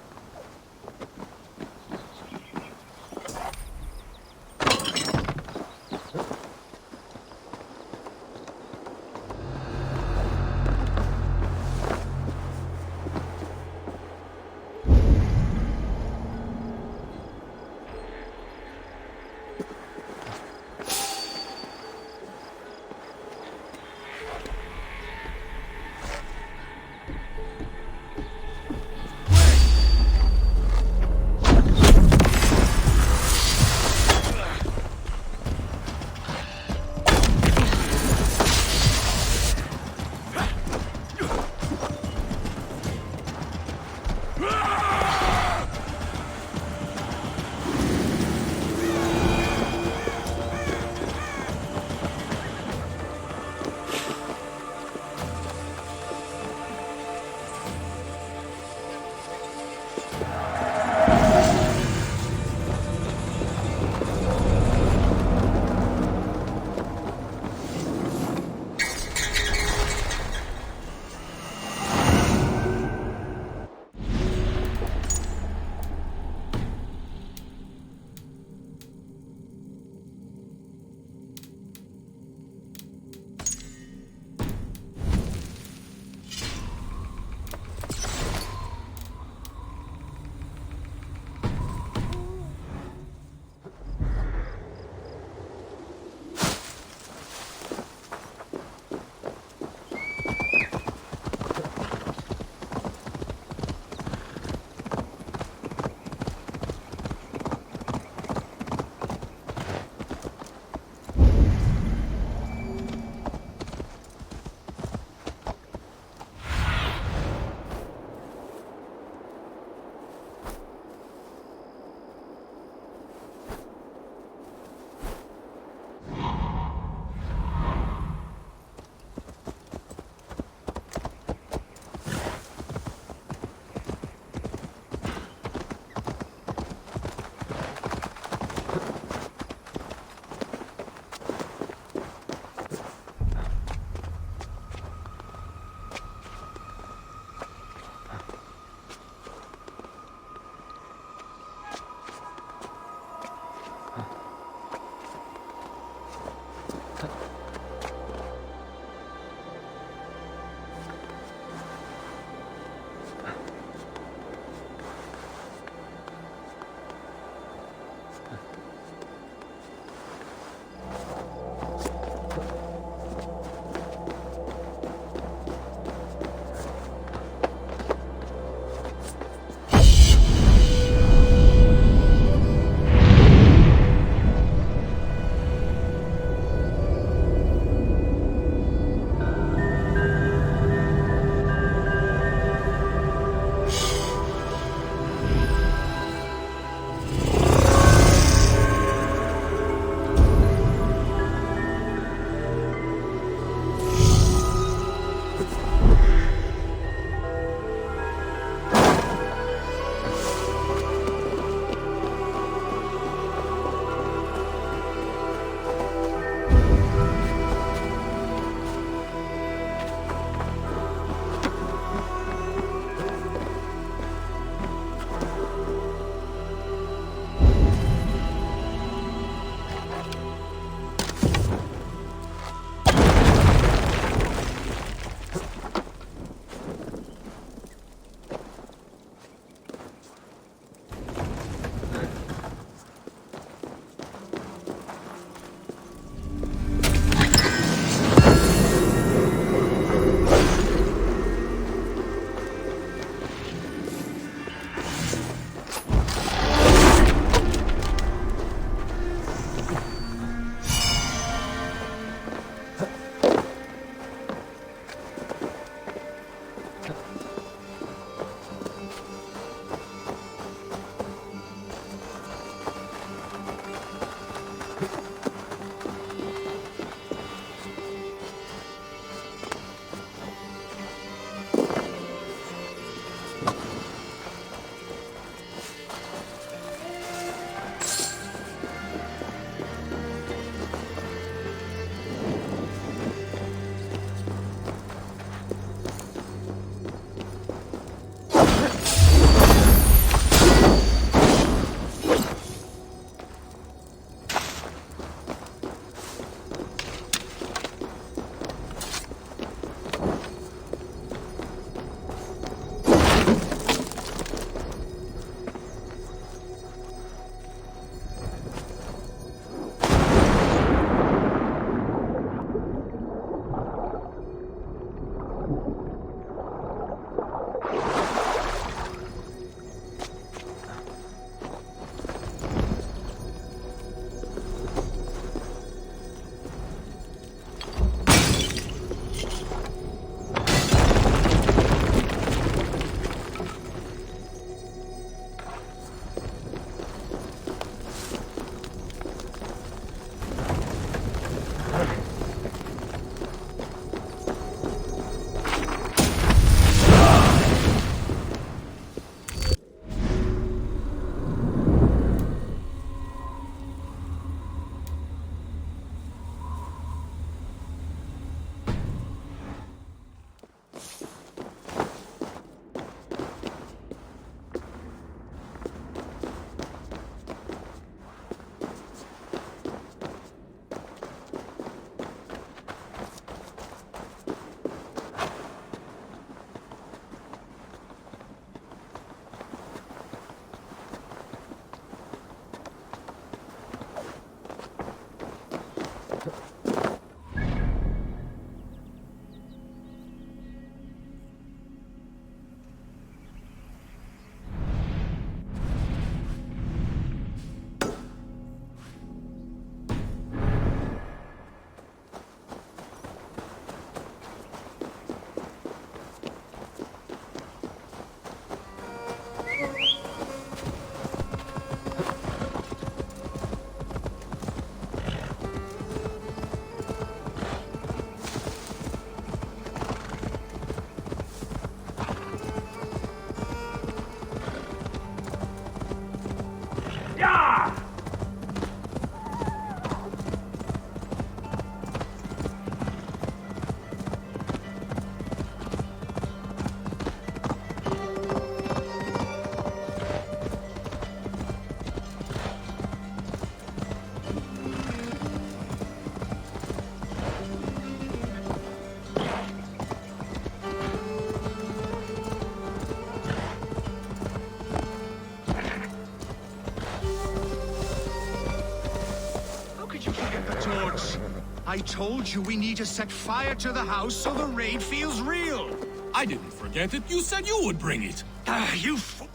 you forget the torch? I told you we need to set fire to the house so the raid feels real. I didn't forget it. You said you would bring it.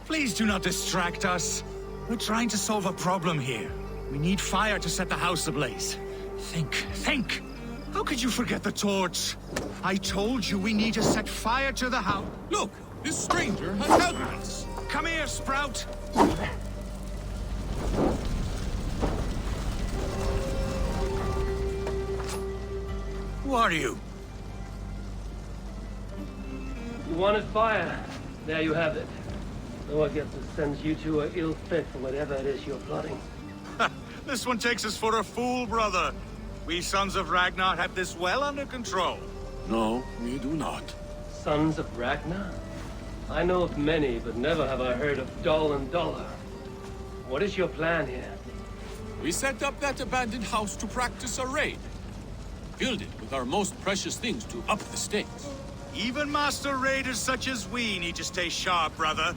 Please do not distract us. We're trying to solve a problem here. We need fire to set the house ablaze. Think! How could you forget the torch? I told you we need to set fire to the house. Look, this stranger has helped us. Come here, Sprout. Who are you? You wanted fire. There you have it. So I guess it sends you two a ill fit for whatever it is you're plotting. This one takes us for a fool, brother. We sons of Ragnar have this well under control. No, we do not. Sons of Ragnar? I know of many, but never have I heard of Doll and Dollar. What is your plan here? We set up that abandoned house to practice a raid. Filled it with our most precious things to up the stakes. Even master raiders such as we need to stay sharp, brother.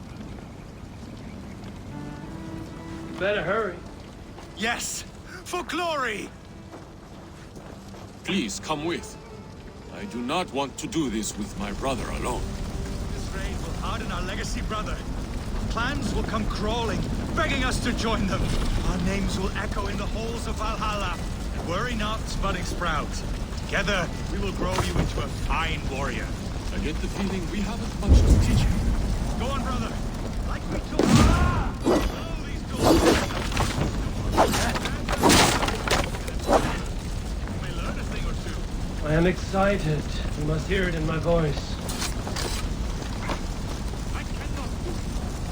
You better hurry. Yes, for glory! Please come with. I do not want to do this with my brother alone. This raid will harden our legacy, brother. Clans will come crawling, begging us to join them. Our names will echo in the halls of Valhalla. And worry not, budding Sprout. Together, we will grow you into a fine warrior. I get the feeling we haven't much to teach you. Go on, brother. Like we talked. Blow these doors. You may learn a thing or two. I am excited. You must hear it in my voice. I cannot.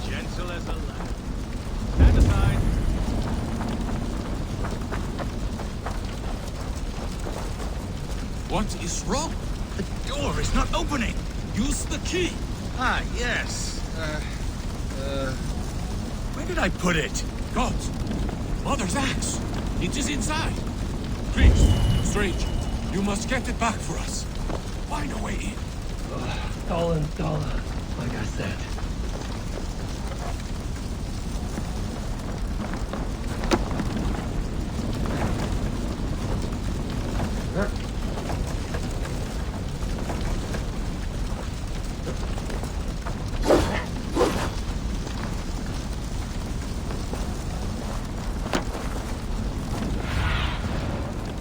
Gentle as a lamb. Stand aside. What is wrong? The door is not opening. Use the key. Ah, yes. Where did I put it? Gods. Mother's axe. It is inside. Please, stranger, you must get it back for us. Find a way in. Doll and Dollar, like I said.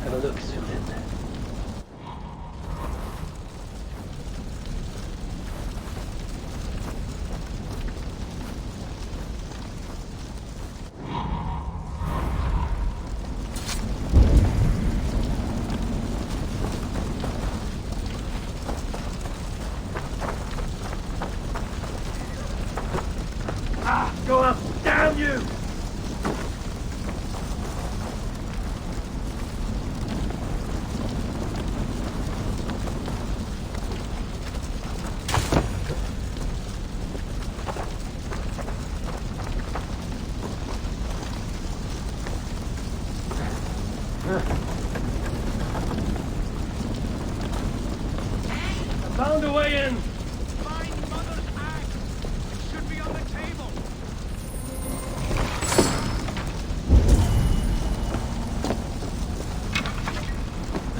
Have a look, Susan. Go up! Damn you! I found a way in! Find Mother's axe. It should be on the table.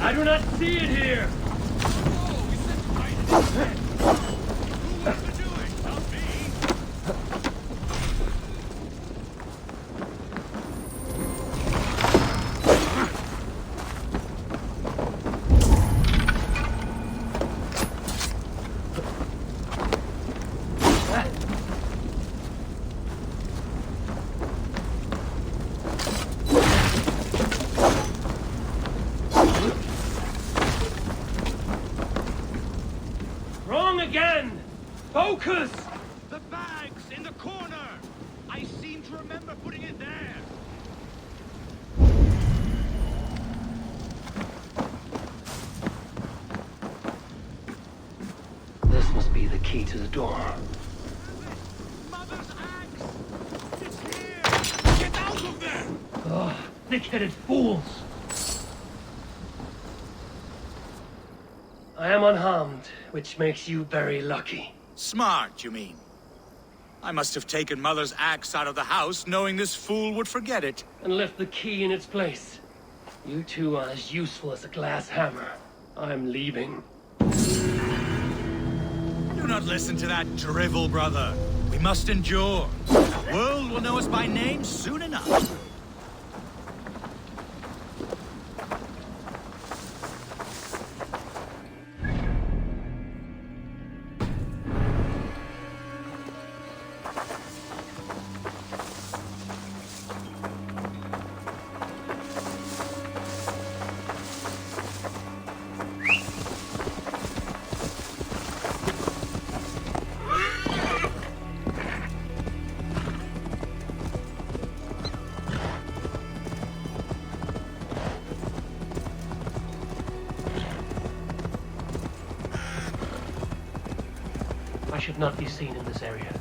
I do not see it here! Wrong again! Focus! The bag's in the corner. I seem to remember putting it there. This must be the key to the door. Mother's axe. It's here. Get out of there. Oh, thick-headed fools! I am unharmed, which makes you very lucky. Smart, you mean? I must have taken Mother's axe out of the house, knowing this fool would forget it. And left the key in its place. You two are as useful as a glass hammer. I'm leaving. Do not listen to that drivel, brother. We must endure. The world will know us by name soon enough. I should not be seen in this area.